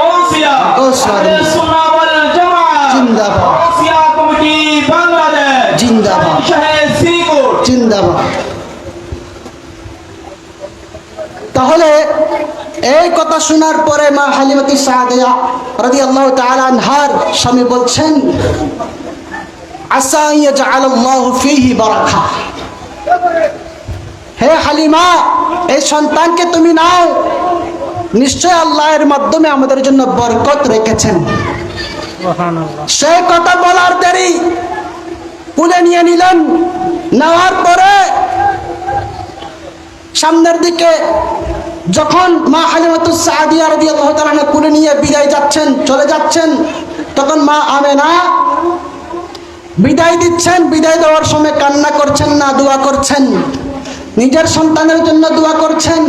ওসিয়া, আহলে সুন্নাহ ওয়াল জামাত জিন্দাবাদ, ওসিয়া কমিটি বাংলাদেশ জিন্দাবাদ, শাহেদ শ্রীকোট জিন্দাবাদ। তাহলে এই কথা শোনার পরে মা হালিমাতুস সাদিয়া রাদিয়াল্লাহু তাআলা আনহার স্বামী বলছেন, আসা ইয়াজআলাল্লাহু ফীহি বারাকা। হে হালিমা, এই সন্তানকে তুমি নাও, নিশ্চয় আল্লাহর মাধ্যমে আমাদের জন্য বরকত রেখেছেন। সেই কথা বলার দেরি, কুলে নিয়ে নিলেন। নেওয়ার পরে সামনের দিকে যখন মা হালিমাতুস সাদিয়া রাদিয়াল্লাহু তাআলা আনহা কুলে নিয়ে বিদায় যাচ্ছেন, চলে যাচ্ছেন, তখন মা আমেনা বিদায় দিচ্ছেন। বিদায় দেওয়ার সময় কান্না করছেন না, দোয়া করছেন, নিজের সন্তানের জন্য দোয়া করছেন।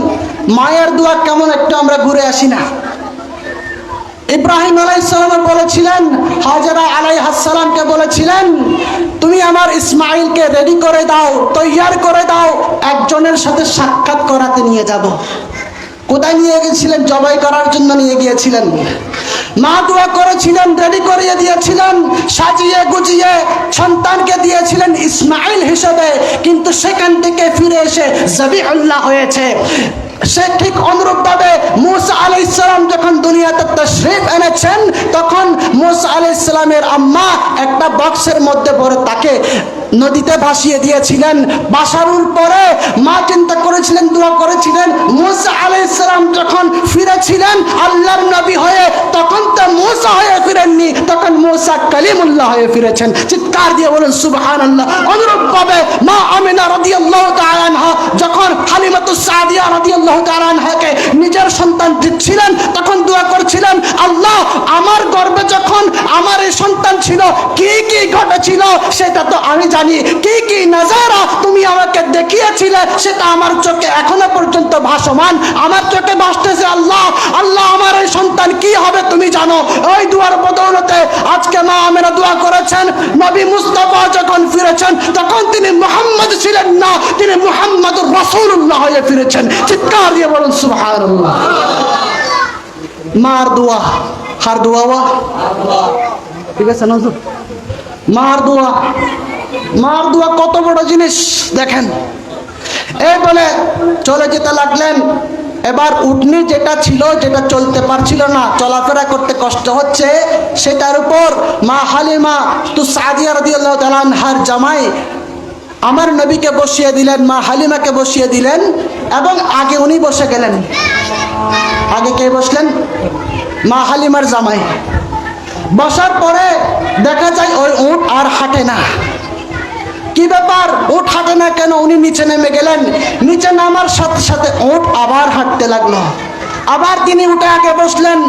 মায়ের দোয়া কেমন একটু আমরা ঘুরে আসি না? ইব্রাহিম আলাইহিস সালাম বলেছিলেন, হাজেরা আলাইহাস সালামকে বলেছিলেন, তুমি আমার ইসমাইলকে রেডি করে দাও, তৈয়ার করে দাও, একজনের সাথে সাক্ষাৎ করাতে নিয়ে যাব। কোথায় নিয়ে গিয়েছিলেন? জবাই করার জন্য নিয়ে গিয়েছিলেন। মা দোয়া করেছিলেন, রেডি করিয়ে দিয়েছিলেন, সাজিয়ে গুজিয়ে সন্তানকে দিয়েছিলেন ইসমাইল হিসেবে, কিন্তু সেখান থেকে ফিরে এসে জবিহুল্লাহ হয়েছে। সে ঠিক অনুরূপভাবে মুসা আলাইহিস সালাম যখন দুনিয়াতে তাশরীফ এনেছেন, তখন মুসা আলাইহিস সালামের আম্মা একটা বক্সের মধ্যে ভরে তাকে নদীতে ভাসিয়ে দিয়েছিলেন। ভাসানোর পরে মা চিন্তা করেছিলেন, দোয়া করেছিলেন, মুসা আলাইহিস সালাম যখন ফিরেছিলেন আল্লাহর নবী হয়ে, তখন তো মুসা হয়ে ফিরেননি, তখন মুসা কালিমুল্লাহ হয়ে ফিরেছেন। চিৎকার দিয়ে বলেন সুবহানাল্লাহ। অনুরূপভাবে মা আমিনা রাদিয়াল্লাহু তাআলা আনহা যখন হালিমাতুস সাদিয়া রাদিয়াল্লাহু তাআলা আনহাকে নিজের সন্তান দিচ্ছিলেন, তখন দোয়া করছিলেন, আল্লাহ আমার গর্ভে যখন আমার এই সন্তান ছিল, কি কি ঘটেছিল সেটা তো আমি জানি, কি কি নাজারা তুমি আমাকে দেখিয়েছিলে সেটা আমার চোখে এখনো পর্যন্ত ভাসমান, আমার চোখে ভাসতেছে। আল্লাহ আল্লাহ আমার এই সন্তান কি হবে তুমি জানো। ওই দুয়ার বদৌলতে আজকে মা আমিনা দোয়া করেছেন, নবী মুস্তাফা যখন ফিরেছেন তখন তিনি মুহাম্মদ ছিলেন না, তিনি মুহাম্মদুর রাসূলুল্লাহ হয়ে ফিরেছেন। চিৎকার দিয়ে বলুন সুবহানাল্লাহ। মার দোয়া, হার দোয়া, ঠিক আছে না? মার দোয়া, মার দোয়া কত বড় জিনিস দেখেন। এই বলে চলে যেতে লাগলেন। এবার উটনি যেটা ছিল, যেটা চলতে পারছিল না, চলাফেরা করতে কষ্ট হচ্ছে, সেটার উপর মা হালিমা তু সাদিয়া রাদিয়াল্লাহু তাআলা আনহার জামাই আমার নবীকে বসিয়ে দিলেন, মা হালিমাকে বসিয়ে দিলেন, এবং আগে উনি বসে গেলেন। আগে কে বসলেন? মা হালিমার জামাই। বসার পরে দেখা যায় ওই উট আর হাঁটে না। কি ব্যাপার, উট হাঁটে না কেন? উনি নিচে নেমে গেলেন। নিচে নামার সাথে সাথে উট আবার হাঁটতে লাগলো। আবার তিনি উঠে আগে বসলেন,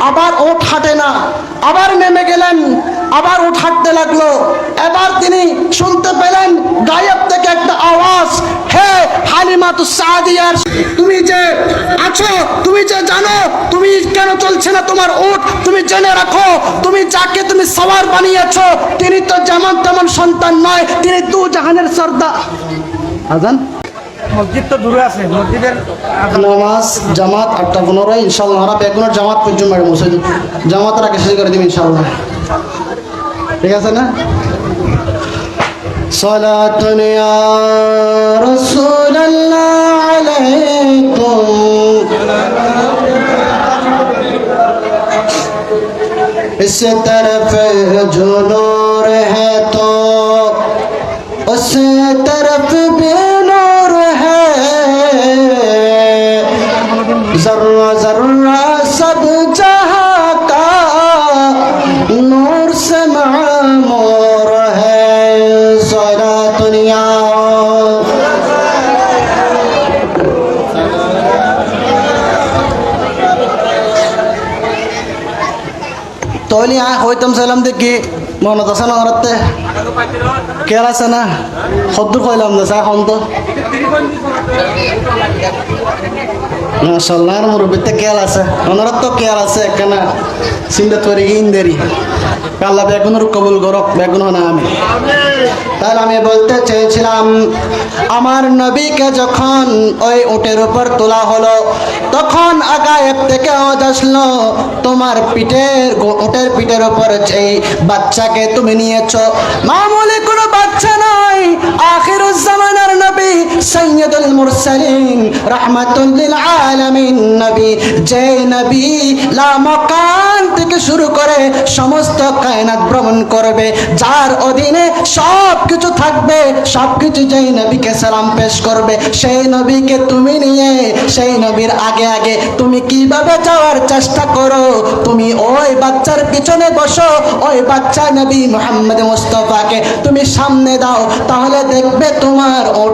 আবার উট হাঁটে না। আবার নেমে গেলেন, আবার উট হাঁটতে লাগলো। এবার তিনি শুনতে পেলেন গায়েব থেকে একটা আওয়াজ, হে হালিমাতুস সাদিয়া, তুমি যে আছো, তুমি যে জানো, তুমি কেন চলছে না তোমার উট, তুমি জেনে রাখো, তুমি যাকে তুমি সওয়ার বানিয়েছো তিনি তো যেমন তেমন সন্তান নয়, তিনি দু জাহানের সর্দার। আজান, মসজিদ তো দূরে আছে, মসজিদের নামাজ জামাত 8:15 ইনশাআল্লাহ। আমরা বেগুনের জামাত পর্যন্ত মসজিদ জামাতের আগে শেষ করে দিব ইনশাআল্লাহ, ঠিক আছে না? সালাতুন ইয়া রাসূলুল্লাহ আলাইকুম, इस तरफ जो नूर है तो उस तरफ भी नूर है, जर्रा जर्रा सब जहां का नूर से मामूर है। सारा दुनिया তলি আয় হইতাম চাইলাম দেখি মনত আছে না? ঘরতে কেয়ার আছে না? সদ্দুর কইলাম না চাই তো মাশাআল্লাহ, মুরব্বিতে কেয়ার আছে, অনরত তো কেয়ার আছে একখানা চিন্তা তৈরি ইন্দেরি। আল্লাহ বেগুনের কবুল করক, বেগুন না আমি। তাহলে আমি বলতে চেয়েছিলাম, আমার নবীকে যখন ওই উটের উপর তোলা হলো, তখন আগায়েব থেকে আওয়াজ আসলো, তোমার উটের পিঠের উপর এই বাচ্চাকে তুমি নিয়েছো। মামুলি কোনো বাচ্চা নয়, আখিরুজ জামানার নবী, সাইয়্যিদুল মুরসালিন, রাহমাতুল লিল আলামিন নবী, যে নবী লা মাকান থেকে শুরু করে সমস্ত কায়নাত ভ্রমণ করবে, যার অধীনে সব কিছু থাকবে, সব কিছু যেই নবীকে সালাম পেশ করবে, সেই নবীকে তুমি নিয়ে সেই নবীর আগে আগে তুমি কিভাবে যাওয়ার চেষ্টা করো? তুমি ওই বাচ্চার পিছনে বসো, ওই বাচ্চা নবী মুহাম্মদ মুস্তাফাকে তুমি সামনে দাও, তাহলে দেখবে তোমার ওঠ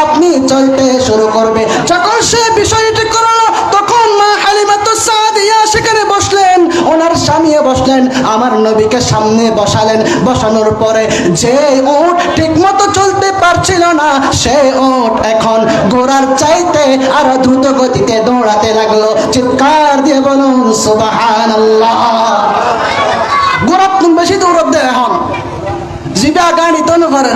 আপনি চলতে শুরু করবে। যখন সে বিষয়টি করলো, তখন মা হালিমাতুস সাদিয়া সেখানে বসলেন, ওনার স্বামীও বসলেন, আমার নবীকে সামনে বসালেন। বসানোর পরে যে উট ঠিক মতো চলতে পারছিল না, সে উট এখন ঘোড়ার চাইতে আরো দ্রুত গতিতে দৌড়াতে লাগলো। চিৎকার দিয়ে বলুন সুবহানাল্লাহ। ঘোড়া বেশি দৌড় দেয় এখন, জিবা গাড়ি তো ঘরে।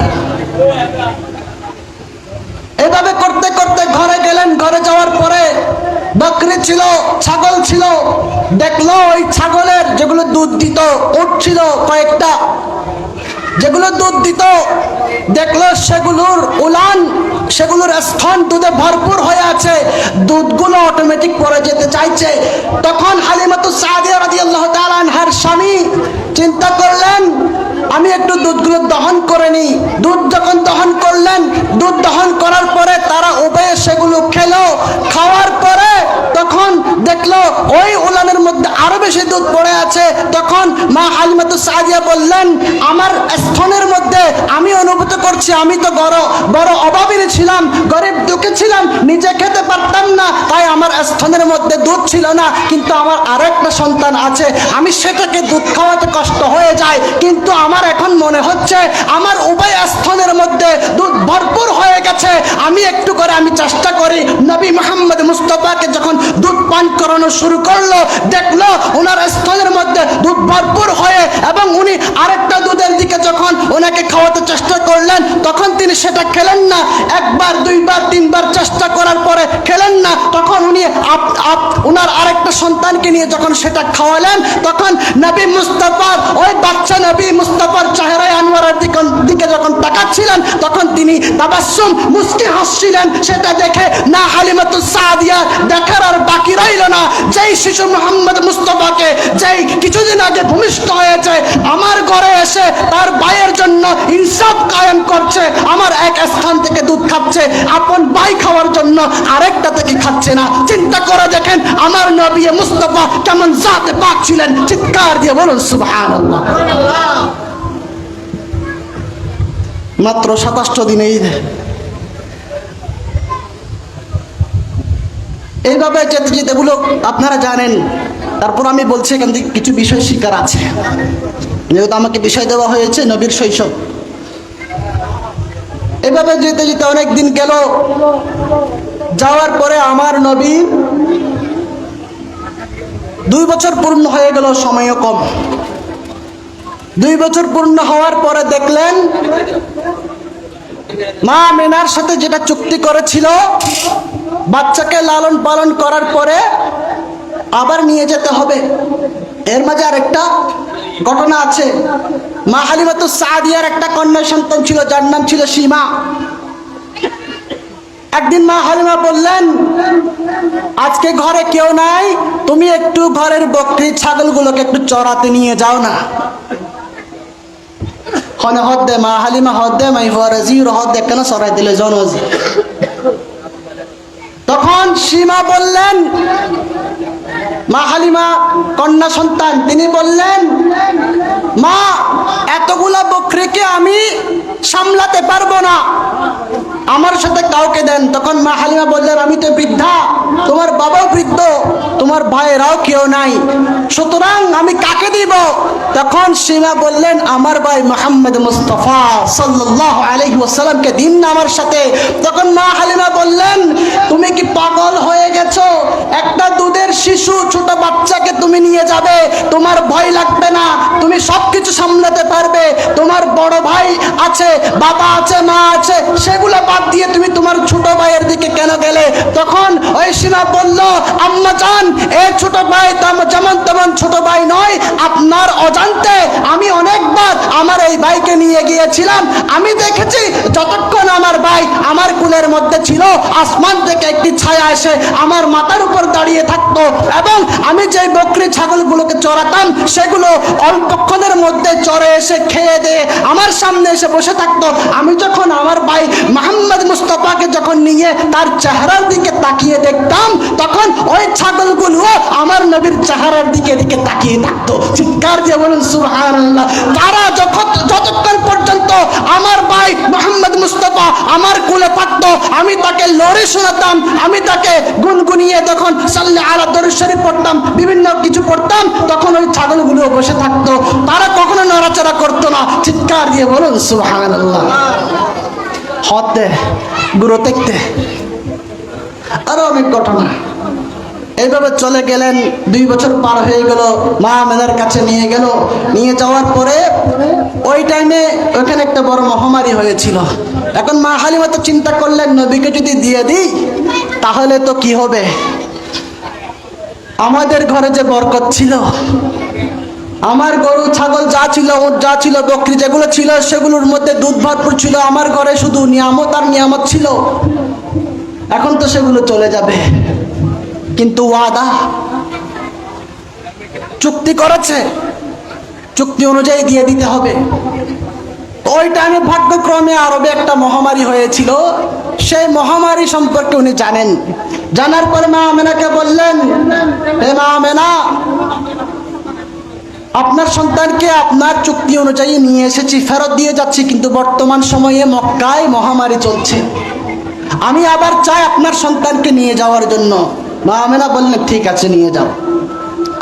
এভাবে করতে করতে ঘরে গেলেন। ঘরে যাওয়ার পরে বকরি ছিল, ছাগল ছিল। দেখলো ওই ছাগলের যেগুলো দুধ দিত, উট ছিল কয়েকটা, যেগুলো দুধ দিত, দেখলো সেগুলোর উলান, সেগুলোর স্তন দুধে ভরপুর হয়ে আছে, দুধগুলো অটোমেটিক পড়ে যেতে চাইছে। তখন হালিমাতুস সাদিয়া রাদিয়াল্লাহু তাআলা আনহার স্বামী চিন্তা করলেন, আমি একটু দুধগুলো দহন করে নিই। দুধ যখন দহন করলেন, দুধ দহন করার পরে তারা উভয়ে সেগুলো খেলো। খাওয়ার পরে তখন দেখলো ওই উলানের মধ্যে আরো বেশি দুধ পড়ে আছে। তখন মা হালিমাতুস সাদিয়া বললেন, আমার স্তনের মধ্যে আমি অনুভূত করছি আমি তো বড় অভাবী ছিলাম, গরিব দুঃখী ছিলাম, নিজে খেতে পারতাম না, তাই আমার স্তনের মধ্যে দুধ ছিল না। কিন্তু আমার আরেকটা সন্তান আছে, আমি সেটাকে দুধ খাওয়াতে কষ্ট হয়ে যায়, কিন্তু আমার এখন মনে হচ্ছে আমার উভয় স্তনের মধ্যে দুধ ভরপুর হয়ে গেছে। আমি একটু করে আমি চেষ্টা করি। নবী মুহাম্মদ মুস্তাফাকে যখন দুধ পান করানো শুরু করলো, দেখলো ওনার স্তনের মধ্যে দুধ ভরপুর হয়ে, এবং উনি আরেকটা দুধের দিকে যখন ওনাকে খাওয়াতে চেষ্টা করলেন, তখন তিনি সেটা খেলেন না। একবার, দুইবার, তিনবার চেষ্টা করার পরে খেলেন না। তখন উনি ওনার আরেকটা সন্তানকে নিয়ে যখন সেটা খাওয়ালেন, তখন নবী মুস্তাফার, ওই বাচ্চা নবী মুস্তাফার চেহারায় আনোয়ারের দিকে যখন তাকাচ্ছিলেন, তখন তিনি তাবাসসুম, মুস্কি হাসছিলেন। সেটা দেখে না হালিমাতুস সাদিয়া দেখার আর বাকি রইল না। যেই শিশু মুহাম্মদ মুস্তাফাকে, যেই কিছুদিন আগে ভূমিষ্ঠ হয়েছে, আমার ঘরে এসে তার ভাইয়ের জন্য ইনসাফ কায়েম করছে, আমার এক স্থান থেকে দুধ খাচ্ছে, আপন ভাই খাওয়ার জন্য আরেকটা থেকে খাচ্ছে না। চিন্তা করে দেখেন আমার নবী মুস্তাফা কেমন জাতে পাক ছিলেন। চিৎকার দিয়ে বলুন সুবহানাল্লাহ। মাত্র 27 দিনে এইভাবে যেতে যেতে এগুলো আপনারা জানেন। তারপর আমি বলছি এখান থেকে কিছু বিষয় শিকার আছে, যেহেতু আমাকে বিষয় দেওয়া হয়েছে নবীর শৈশব। এভাবে যেতে যেতে অনেক দিন গেল। যাওয়ার পরে আমার নবী 2 বছর পূর্ণ হয়ে গেল, সময়ও কম। 2 বছর পূর্ণ হওয়ার পরে দেখলেন মা আমিনার সাথে যেটা চুক্তি করেছিল, বাচ্চাকে লালন পালন করার পরে আবার নিয়ে যেতে হবে। এর মাঝে আরেকটা ঘটনা আছে। মা হালিমাতুস সাদিয়ার একটা কন্যা সন্তান ছিল, যার নাম ছিল সীমা। একদিন মা হালিমা বললেন, আজকে ঘরে কেউ নাই, তুমি একটু ঘরের বকরি ছাগলগুলোকে একটু চড়াতে নিয়ে যাও না। হনে হদ দে মা হালিমা, হদ দে মাই ফরাজি হদ দে, কেন সরাই দিলে জনজি। তখন সীমা বললেন, মা হালিমা কন্যা সন্তান, তিনি বললেন, মা এতগুলা বকরিকে আমি সামলাতে পারবো না, আমার সাথে কাউকে দেন। তখন মা হালিমা বললেন, আমি তো বৃদ্ধা, তোমার বাবাও বৃদ্ধ, তোমার ভাইয়েরাও কেউ নাই, সুতরাং আমি কাকে দিব? তখন সীমা বললেন, আমার ভাই মুহাম্মদ মুস্তাফা সাল্লাল্লাহু আলাইহি ওয়াসাল্লামকে দিন না আমার সাথে। তখন মা হালিমা বললেন, তুমি কি পাগল হয়ে গেছো? একটা দুধের শিশু, ছোট বাচ্চাকে তুমি নিয়ে যাবে, তোমার ভয় লাগবে না, তুমি সবকিছু সামলাতে পারবে। তোমার বড় ভাই আছে, বাবা আছে, মা আছে, সেগুলো বাদ দিয়ে তুমি তোমার ছোট ভাইয়ের দিকে কেন গেলে? তখন ওই সীমা বলল, আম্মা জান, এই ছোট ভাই যেমন তেমন ছোট ভাই নয়, আপনার অজান্তে আমি অনেকবার আমার এই ভাইকে নিয়ে গিয়েছিলাম। আমি দেখেছি যতক্ষণ আমার ভাই আমার কুলের মধ্যে ছিল, আসমান থেকে একটি ছায়া এসে আমার মাথার উপর দাঁড়িয়ে থাকতো, এবং আমি যে বকরি ছাগলগুলোকে চড়াতাম সেগুলো অল্পক্ষণের মধ্যে চড়ে এসে খেয়ে দিয়ে আমার সামনে এসে বসে থাকতো। আমি যখন আমার ভাই মুহাম্মদ মুস্তাফাকে যখন নিয়ে তার চেহারার দিকে তাকিয়ে দেখতাম, তখন ওই ছাগলগুলো আমার নবীর চেহারার দিকে তাকিয়ে থাকতো। চিৎকার দিয়ে বলুন সুবহানাল্লাহ। তারা যতক্ষণ পর্যন্ত আমার ভাই মুহাম্মদ মুস্তাফা আমার কোলে থাকতো, আমি তাকে লড়ে শোনাতাম, আমি তাকে গুনগুনিয়ে তখন সাল্লি আলা দরুদ শরীফ পড়তাম, বিভিন্ন কিছু পড়তাম, তখন ওই ছাগলগুলো বসে থাকতো, তারা কখনো নড়াচড়া করতো না। চিৎকার দিয়ে বলুন সুবহানাল্লাহ। হতে গুরু দেখতে আরো অনেক ঘটনা। এইভাবে চলে গেলেন। 2 বছর পার হয়ে গেল। মা আমিনার কাছে নিয়ে গেল। নিয়ে যাওয়ার পরে ওই টাইমে ওখানে একটা বড় মহামারী হয়েছিল। এখন মা হালিমা তো চিন্তা করলেন, নবীকে যদি দিয়ে দিই তাহলে তো কি হবে। আমাদের ঘরে যে বরকত ছিল, আমার গরু ছাগল যা ছিল, ওট যা ছিল, বকরি যেগুলো ছিল, সেগুলোর মধ্যে দুধ ভরপুর ছিল। আমার ঘরে শুধু নিয়ামত আর নিয়ামত ছিল। এখন তো সেগুলো চলে যাবে, কিন্তু ওয়াদা, চুক্তি করেছে, চুক্তি অনুযায়ী দিয়ে দিতে হবে। ওই টাইমে ভাগ্যক্রমে আরবে একটা মহামারী হয়েছিল। সেই মহামারী সম্পর্কে উনি জানেন। জানার পরে মা আমেনাকে বললেন, হে মা আমেনা, আপনার সন্তানকে আপনার চুক্তি অনুযায়ী নিয়ে এসেছি, ফেরত দিয়ে যাচ্ছি, কিন্তু বর্তমান সময়ে মক্কায় মহামারী চলছে। আমি আবার চাই আপনার সন্তানকে নিয়ে যাওয়ার জন্য। মা আমেনা বললেন, ঠিক আছে, নিয়ে যাও।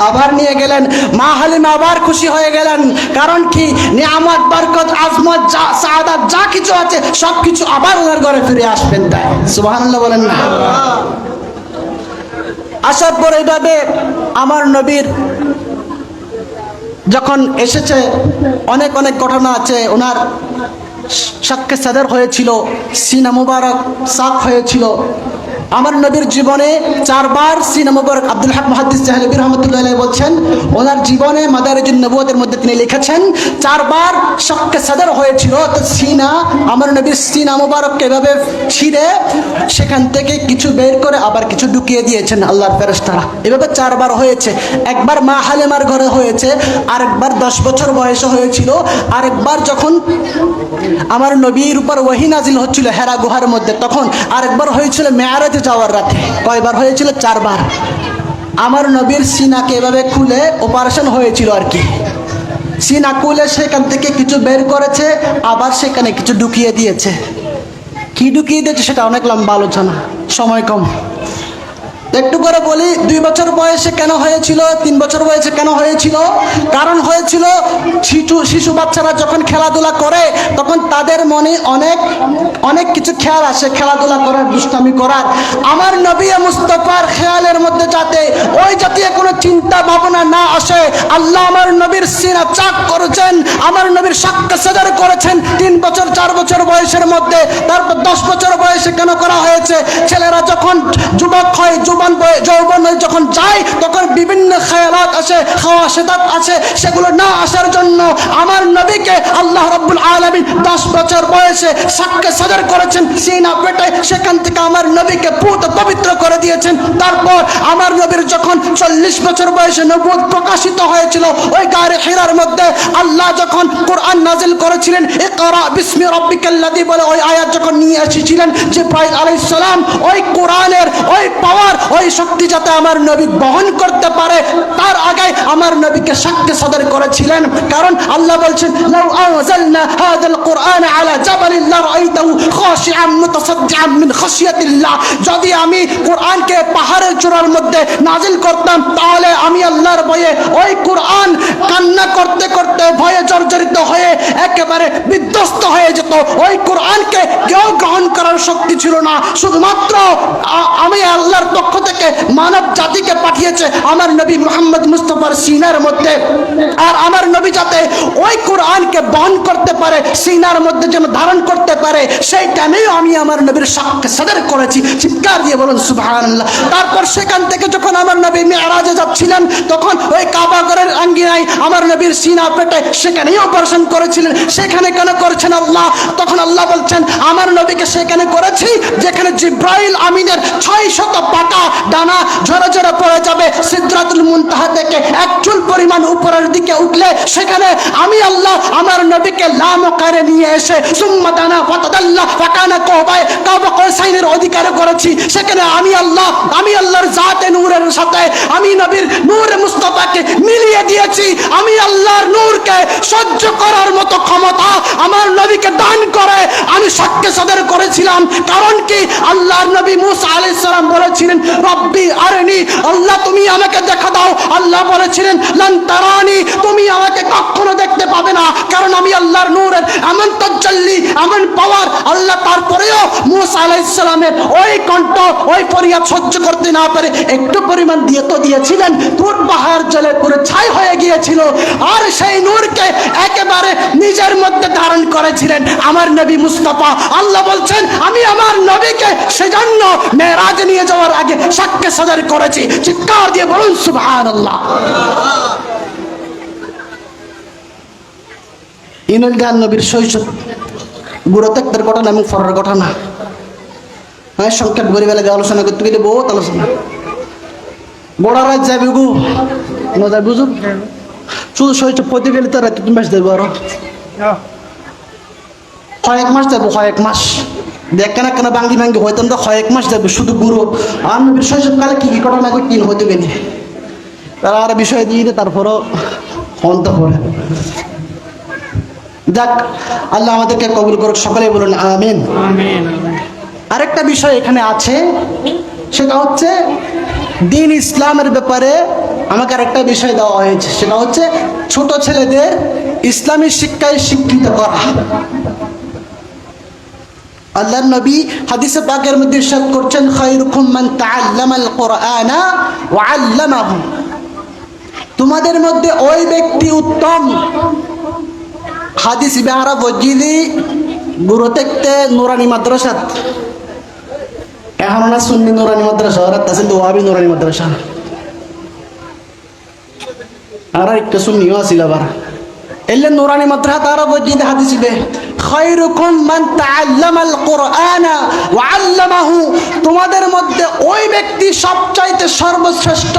আবার নিয়ে গেলেন। মা হালিমা আবার খুশি হয়ে গেলেন। কারণ কি, নিয়ামত, বরকত, আজমত, সাআদাত যা কিছু আছে সবকিছু আবার ওনার ঘরে ফিরে আসবেন। তাই সুবহানাল্লাহ বলেন না? আসার পর এইভাবে আমার নবীর যখন এসেছে, অনেক অনেক ঘটনা আছে। ওনার শাক্কে সাদর হয়েছিল, সিনা মুবারক সাক হয়েছিল। আমার নবীর জীবনে 4 বার সিনা মুবারক, আব্দুল হক মুহাদ্দিস দেহলভী রহমাতুল্লাহ আলাইহি বলছেন, ওনার জীবনে মাদারিজুন নবুওয়াতের মধ্যে তিনি লিখেছেন 4 বার শাক্কে সাদর হয়েছিল। তো সিনা, আমার নবীর সিনা মুবারককে এভাবে ছিঁড়ে সেখান থেকে কিছু বের করে আবার কিছু ঢুকিয়ে দিয়েছেন আল্লাহর ফেরেশতারা। এভাবে 4 বার হয়েছে। একবার মা হালিমার ঘরে হয়েছে, আরেকবার 10 বছর বয়সে হয়েছিল, আরেকবার যখন আমার নবীর উপর ওহী নাজিল হচ্ছিল হেরা গুহার মধ্যে, তখন আরেকবার হয়েছিল মেয়ারাজে যাওয়ার রাতে। কয়বার হয়েছিল? 4 বার। আমার নবীর সিনাকে এভাবে খুলে অপারেশন হয়েছিল আর কি। সিনা খুলে সেখান থেকে কিছু বের করেছে, আবার সেখানে কিছু ঢুকিয়ে দিয়েছে। কি ঢুকিয়ে দিয়েছে সেটা অনেক লম্বা আলোচনা, সময় কম। একটু করে বলি, 2 বছর বয়সে কেন হয়েছিল, 3 বছর বয়সে কেন হয়েছিল? কারণ হয়েছিল শিশু বাচ্চারা যখন খেলাধুলা করে তখন তাদের মনে অনেক কিছু খেয়াল আসে, খেলাধুলা করার, দুষ্টামি করার। আমার নবী মুস্তাফার খেয়ালের মধ্যে যাতে ওই জাতীয় কোনো চিন্তা ভাবনা না আসে, আল্লাহ আমার নবীর সিনা চাক করেছেন, আমার নবীর শাক্কে সাদর করেছেন 3 বছর 4 বছর বয়সের মধ্যে। তারপর 10 বছর বয়সে কেন করা হয়েছে? ছেলেরা যখন যুবক হয়, যৌবন যখন যায়, তখন বিভিন্ন খেয়ালাত আসে, খাওয়াশেতাত আসে, সেগুলো না আসার জন্য আমার নবীকে আল্লাহ রাব্বুল আলামিন 10 বছর বয়সে শাক্কে সাদর করেছেন সিনা পেটে। সেখান থেকে আমার নবীকে পুত পবিত্র করে দিয়েছেন। তারপর আমার নবীর যখন 40 বছর বয়সে নবুয়ত প্রকাশিত হয়েছিল, ওই গারে হিরার মধ্যে আল্লাহ যখন কোরআন নাজিল করেছিলেন, ইকরা বিসমি রাব্বিকাল্লাযী বলে ওই আয়াত যখন নিয়ে এসেছিলেন জিবরাইল আলাইহিস সালাম, ওই কোরআনের ওই পাওয়ার, ওই শক্তি যাতে আমার নবী বহন করতে পারে, তার আগে আমার নবীকে শাক্কে সাদর করেছিলেন। কারণ আল্লাহ বলছেন, লাউ আনজালনা হাযাল কুরআন আলা জাবালিন লারাআইতাহু খাশিআন মুতাসাদ্দিআন মিন খাশিয়াতিল্লাহ। যদি আমি কোরআনকে পাহাড়ের চূড়ার মধ্যে নাজিল করতাম, তাহলে আমি আল্লাহর ভয়ে ওই কোরআন কান্না করতে করতে ভয়ে জর্জরিত হয়ে একেবারে বিধ্বস্ত হয়ে যেত। ওই কোরআনকে কেউ গ্রহণ করার শক্তি ছিল না। শুধুমাত্র আমি আল্লাহর পক্ষ থেকে মানব জাতিকে পাঠিয়েছে আমার নবী মুহাম্মদ মুস্তাফার সিনার মধ্যে। আর আমার নবী যাতে ওই কোরআনকে বহন করতে পারে, সিনার মধ্যে যেন ধারণ করতে পারে, সেই টাইমেও আমি আমার নবীর শাক্কে সাদর করেছি। চিৎকার দিয়ে বলুন সুবহানাল্লাহ। তারপর সেখান থেকে যখন আমার নবী মেরাজে যাচ্ছিলেন, তখন ওই কাবা ঘরের আঙ্গিনায় আমার নবীর সিনা পেটে সেখানেই অপারেশন করেছিলেন। সেখানে কেন করেছেন আল্লাহ? তখন আল্লাহ বলছেন, আমার নবীকে সেখানে করেছি যেখানে জিব্রাইল আমিনের 600 পাতা ডানা ঝরে ঝরে পড়ে যাবে। সিদরাতুল মুনতাহা থেকে 1 চুল পরিমাণ উপরের দিকে উঠলে সেখানে আমি আল্লাহ আমার নবীকে লামকারে নিয়ে এসে সুম্মা দানা ফাতাদাল্লা ফাকানা কাবা কৌসাইনের অধিকার করেছি। সেখানে আমি আল্লাহর জাতে নূরের সাথে আমি নবীর নূর মুস্তাফাকে মিলিয়ে দিয়েছি। আমি আল্লাহর নূরকে সহ্য করার মতো ক্ষমতা আমার নবীকে দান করে আমি শাক্কে সাদর করেছিলাম। কারণ কি, আল্লাহর নবী মুসা আলাইহিস সালাম বলেছিলেন, রব্বি আরনি, আল্লাহ তুমি আমাকে দেখা দাও। আল্লাহ বলেছিলেন, লান তারানি, তুমি আমাকে কখনো দেখতে পাবে না, কারণ আমি আল্লাহর নূরের এমন তাজাল্লি, এমন পাওয়ার। আল্লাহ তারপরেও মুসা আলাইহিস সালামের ওই কণ্ঠ, ওই ফরিয়াদ সহ্য করতে না পারে একটু পরিমাণ দিয়ে তো দিয়েছিলেন, তুর পাহাড় জলে পুরো ছাই হয়ে গিয়েছিল। আর সেই নূরকে একেবারে নিজের মধ্যে ধারণ করেছিলেন আমার নবী মুস্তাফা। আল্লাহ বলছেন, আমি আমার নবীকে সেজন্য মেরাজে নিয়ে যাওয়ার আগে সাক্ষ্য সাজার করেছি। চিৎকার দিয়ে বলুন সুবহানাল্লাহ। ইনুল গান নবীর শৈশব গুরুত্বের ঘটনা এবং ফরের ঘটনা। হ্যাঁ, সংক্ষেপ করে বেলা আলোচনা করতে গেলে বহুত আলোচনা। বড় রাত যাবে গো না যাবে বুঝুন, শুধু শৈশব পড়তে গেলে তো রাত মাস যাবো, আরো কয়েক মাস যাবো, কয়েক মাস দেখে না কেন বাঙ্গি ভাঙ্গি হইতাম তো কয়েক মাস যাবে শুধু গুরু আর নবীর শৈশবকালে কি কি ঘটনা করে কি হইতে গেলে তারা আর বিষয় দিয়ে তারপরও অন্ত করে। যাক, আল্লাহ আমাদেরকে কবুল করুক, সকলে বলুন আমিন। আরেকটা বিষয় এখানে আছে, সেটা হচ্ছে দ্বীন ইসলামের ব্যাপারে আমাকে আরেকটা বিষয় দেওয়া হয়েছে, সেটা হচ্ছে ছোট ছেলেদের ইসলামী শিক্ষায় শিক্ষিত করা। আল্লাহর নবী হাদিসে পাকের মধ্যে ইরশাদ করছেন, খায়রুকুম মান তাআল্লামাল কুরআনা ওয়া আল্লামাহু, তোমাদের মধ্যে ওই ব্যক্তি উত্তম, হাদিস ইবারা বজিদি গুরু দেখতে নুরানি মাদ্রাসাত, এখন না সুন্নি নুরানি মাদ্রাসা আর তাছে ওয়াহাবি নুরানি মাদ্রাসা, আর একটা সুন্নিও আছিল আবার এলে নুরানি মাদ্রাসা তারা বজিদি হাদিস ইবে খায়রুকুম মান তাআল্লামাল কুরআনা ওয়া আল্লামাহু, তোমাদের মধ্যে ওই ব্যক্তি সবচাইতে সর্বশ্রেষ্ঠ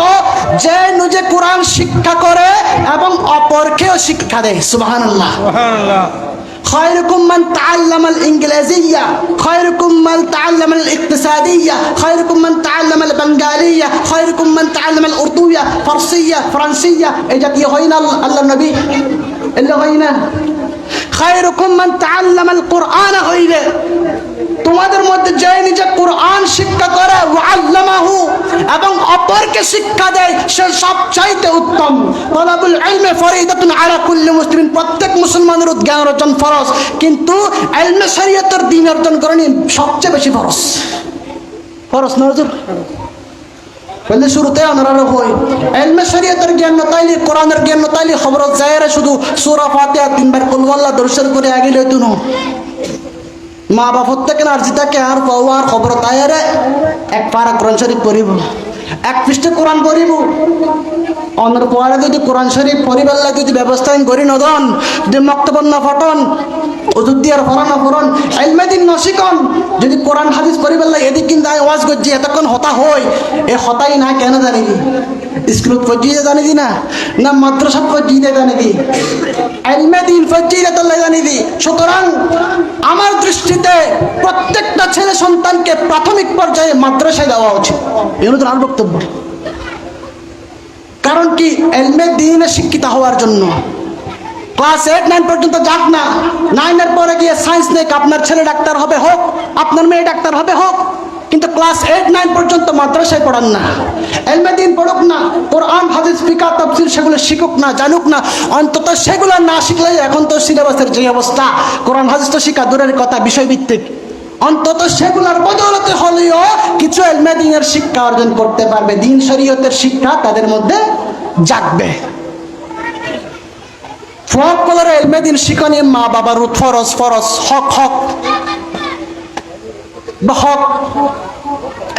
যে নিজে কোরআন শিক্ষা করে এবং অপরকেও শিক্ষা দেয়। সুবহানাল্লাহ, সুবহানাল্লাহ। خيركم من تعلم الإنجليزية، خيركم من تعلم الاقتصادية، خيركم من تعلم البنغالية، خيركم من تعلم الأردوية، فارسية، فرنسية، إجت يهينا الله النبي اللي هينا خيركم من تعلم القرآن غيره, তোমাদের মধ্যে যে নিজে কোরআন শিক্ষা করে ওয়াল্লামাহু এবং অপরকে শিক্ষা দেয় সে সবচাইতে উত্তম। তালাবুল ইলমি ফরিদাতুন আলা কুল্লি মুসলিমিন, প্রত্যেক মুসলমানের জ্ঞান অর্জন ফরজ, কিন্তু ইলমে শরীয়তের দ্বীন অর্জন করা সবচেয়ে বেশি ফরজ। ফরজ না হুজুর? বললে শুরুতে অনারা হই ইলমে শরীয়তের জ্ঞান না তাইলে কোরআনের জ্ঞান না তাইলে খবর জায়েরে শুধু সূরা ফাতিহা তিনবার কুল ওয়াল্লাহ দরুদ করে আগে লইতো না। মা বাপর থেকে নার্জিতাকে আর পাওয়ার খবর তাইরে এক পারা কোরআন শরীফ পড়িব, এক পৃষ্ঠে কোরআন পড়িব, অন্য পরে যদি কোরআন শরীফ পরিবার লাগে যদি ব্যবস্থা করি নদন, যদি মক্তব্য না ফটন, অযোধ্যার ফরানা ফরন ইলমে দ্বীন নশিকন, যদি কোরআন হাদিস পরিবার লাগে এদিক কিন্তু ওয়াজ করছি এতক্ষণ হতা হই এ হতাই না কেন জানি স্কুল পর্যায়ে জানি দি না না মাদ্রাসা পর্যায়ে জানি দি ইলমে দ্বীন পর্যায়ে তো জানি দি। সুতরাং আমার দৃষ্টিতে প্রত্যেকটা ছেলে সন্তানকে প্রাথমিক পর্যায়ে মাদ্রাসায় দেওয়া উচিত, এর আমার বক্তব্য। কারণ কি ইলমে দ্বীনে শিক্ষিত হওয়ার জন্য ক্লাস 8-9 পর্যন্ত যাক না, 9-এর পরে গিয়ে সায়েন্স নেই, আপনার ছেলে ডাক্তার হবে হোক, আপনার মেয়ে ডাক্তার হবে হোক, কিন্তু ক্লাস 8-9 পর্যন্ত মাদ্রাসায় পড়ান না, ইলমে দ্বীন পড়ুক না, কোরআন হাদিস ফিকহ তাফসীর সেগুলো শিখুক না, জানুক না, অন্তত সেগুলো না শিখলে এখন তো সিলেবাসের যে অবস্থা, কোরআন হাদিস তো শিক্ষা দূরের কথা বিষয়ভিত্তিক, অন্তত সেগুলোর বদৌলতে হলেও কিছু ইলমে দ্বীনের শিক্ষা অর্জন করতে পারবে, দ্বীন শরীয়তের শিক্ষা তাদের মধ্যে জাগবে। সকলের ইলমে দ্বীন শিখনি মা বাবার ফরজ, ফরজ হক হক হক।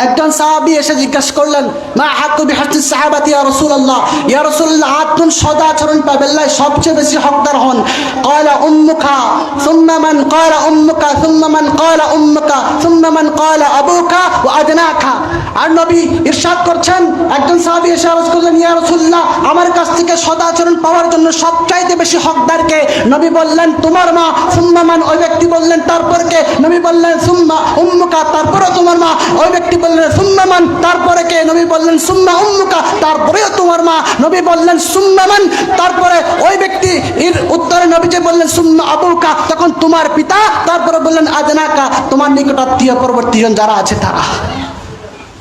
একজন সাহাবী এসে জিজ্ঞাসা করলেন, মা হাক্কু বিহাসিস সাহাবাতি ইয়া রাসূলুল্লাহ, ইয়া রাসূলুল্লাহ আপনি সদাচরণ পাবেন সবচেয়ে বেশি হকদার হন। ক্বালা উম্মুকা সুম্মা মান, ক্বালা উম্মুকা সুম্মা মান, ক্বালা উম্মুকা সুম্মা মান, ক্বালা আবুকা ওয়া আদনাকা। আর নবী ইরশাদ করছেন, একজন সাহাবী এসে আরজ করলেন, ইয়া রাসূলুল্লাহ আমার কাছ থেকে সদাচরণ পাওয়ার জন্য সবচাইতে বেশি হকদার কে? নবী বললেন তোমার মা। সুম্মা মান, ওই ব্যক্তি বললেন তারপর কে? নবী বললেন সুম্মা উম্মুকা, তারপরে তোমার মা। ওই ব্যক্তি বললেন সুম্মা মান, তারপরে কে? নবী বললেন সুম্মা উম্মুকা, তারপরেও তোমার মা। নবী বললেন সুম্মা মান, তারপরে ওই ব্যক্তি এর উত্তরে নবীজি বললেন সুম্মা আবুকা, তখন তোমার পিতা, তারপরে বললেন আদনাকা, তোমার নিকটাত্মীয় পরবর্তীজন যারা আছে তারা।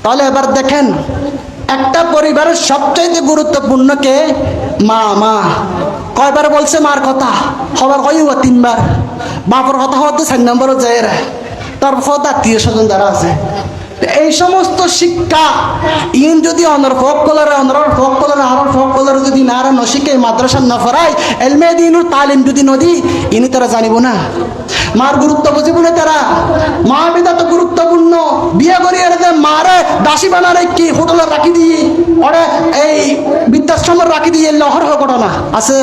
তাহলে এবার দেখেন একটা পরিবারের সবচাইতে গুরুত্বপূর্ণ কে? মা। মা কয়বার বলছে মার কথা? খবর কইব 3 বার। বাপর কথা হতে 4 নম্বরও যায়, তারপর আত্মীয় স্বজন যারা আছে, এই সমস্ত শিক্ষা ইন যদি অনর ফক কলরে আরর ফক কলরে যদি নারা নশিকে মাদ্রাসা না ফরাই ইলমে দ্বীনুর তালিম যদি নদী ইনি তারা জানিব না, মার গুরুত্ব বুঝিব না তারা। মা পিতা তো গুরুত্বপূর্ণ, বিয়ে করি এনে মারে দাসী বানারে কি হোটেলে রাখি দিয়ে ওরে এই বৃদ্ধাশ্রমে রাখি দিয়ে লহর হয়ে ঘটনা আছে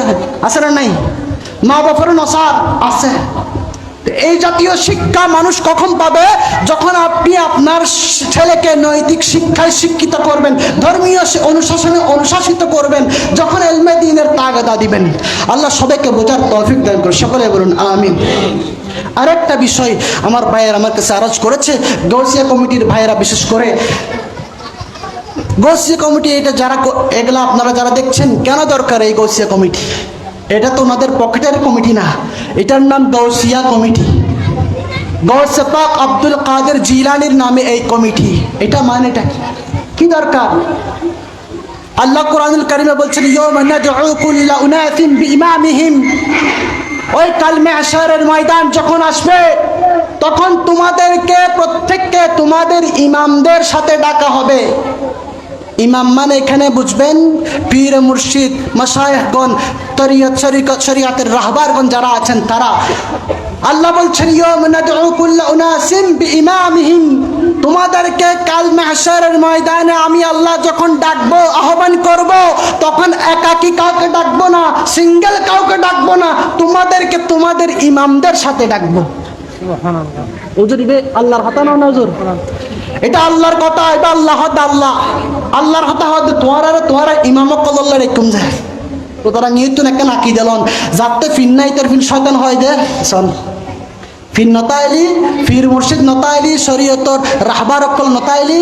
আছে না নাই? মা বাপের নসার আছে। এই জাতীয় শিক্ষা মানুষ কখন পাবে? যখন আপনি আপনার ছেলেকে নৈতিক শিক্ষায় শিক্ষিত করবেন, ধর্মীয় অনুশাসনে অনুশাসিত করবেন, যখন ইলমে দ্বীনের তাগাদা দিবেন। আল্লাহ সবাইকে বোঝার তৌফিক দান করুন, সকলে বলুন আমিন। আরেকটা বিষয় আমার ভাইয়ের আমার কাছে আরজ করেছে, গৌসিয়া কমিটির ভাইয়েরা বিশেষ করে গৌসিয়া কমিটি, এটা যারা এগুলা আপনারা যারা দেখছেন, কেন দরকার এই গৌসিয়া কমিটি? এটা তো ওনাদের পকেটের কমিটি না, এটার নাম গৌসিয়া কমিটি। গৌসে পাক আব্দুল কাদের জিলানির নামে এই কমিটি। এটা মানেটা কি দরকার? আল্লাহ কোরআনুল কারীমে বলছেন, ইয়াওমা নাদউ কুল্লা উনাসিন বিইমামিহিম। ওই কাল মাহশারের ময়দান যখন আসবে, তখন তোমাদেরকে প্রত্যেককে তোমাদের ইমামদের সাথে ডাকা হবে। ইমাম মানে এখানে বুঝবেন পীর মুর্শিদ মাশায়েখগণ, শরীয়তের রাহবারগণ যারা আছেন তারা। আল্লাহ বলছেন, ইয়াওমা নাদউ কুল্লা উনাসিন বিইমামিহিম। তোমাদেরকে কাল মাহশারের ময়দানে আমি আল্লাহ যখন ডাকবো, আহ্বান করব, তখন একাকী কাউকে ডাকবো না, সিঙ্গেল কাউকে ডাকবো না, তোমাদেরকে তোমাদের ইমামদের সাথে ডাকবো। সুবহানাল্লাহ। হুজুর ইবে আল্লাহর কথা না হুজুর? এটা আল্লাহর কথা, এটা আল্লাহর কথা হতে তোয়ারা ইমামক কল্লাহ রেকুম যায়। তো তারা নিয়ত নাকি নাকি দিলন যাতে ফিন্নাইতের ফিন শয়তান হয় দে সন ফির নতাইলি, ফির মুর্শিদ নতাইলি, শরীয়তর রাহবার অকল নতাইলি,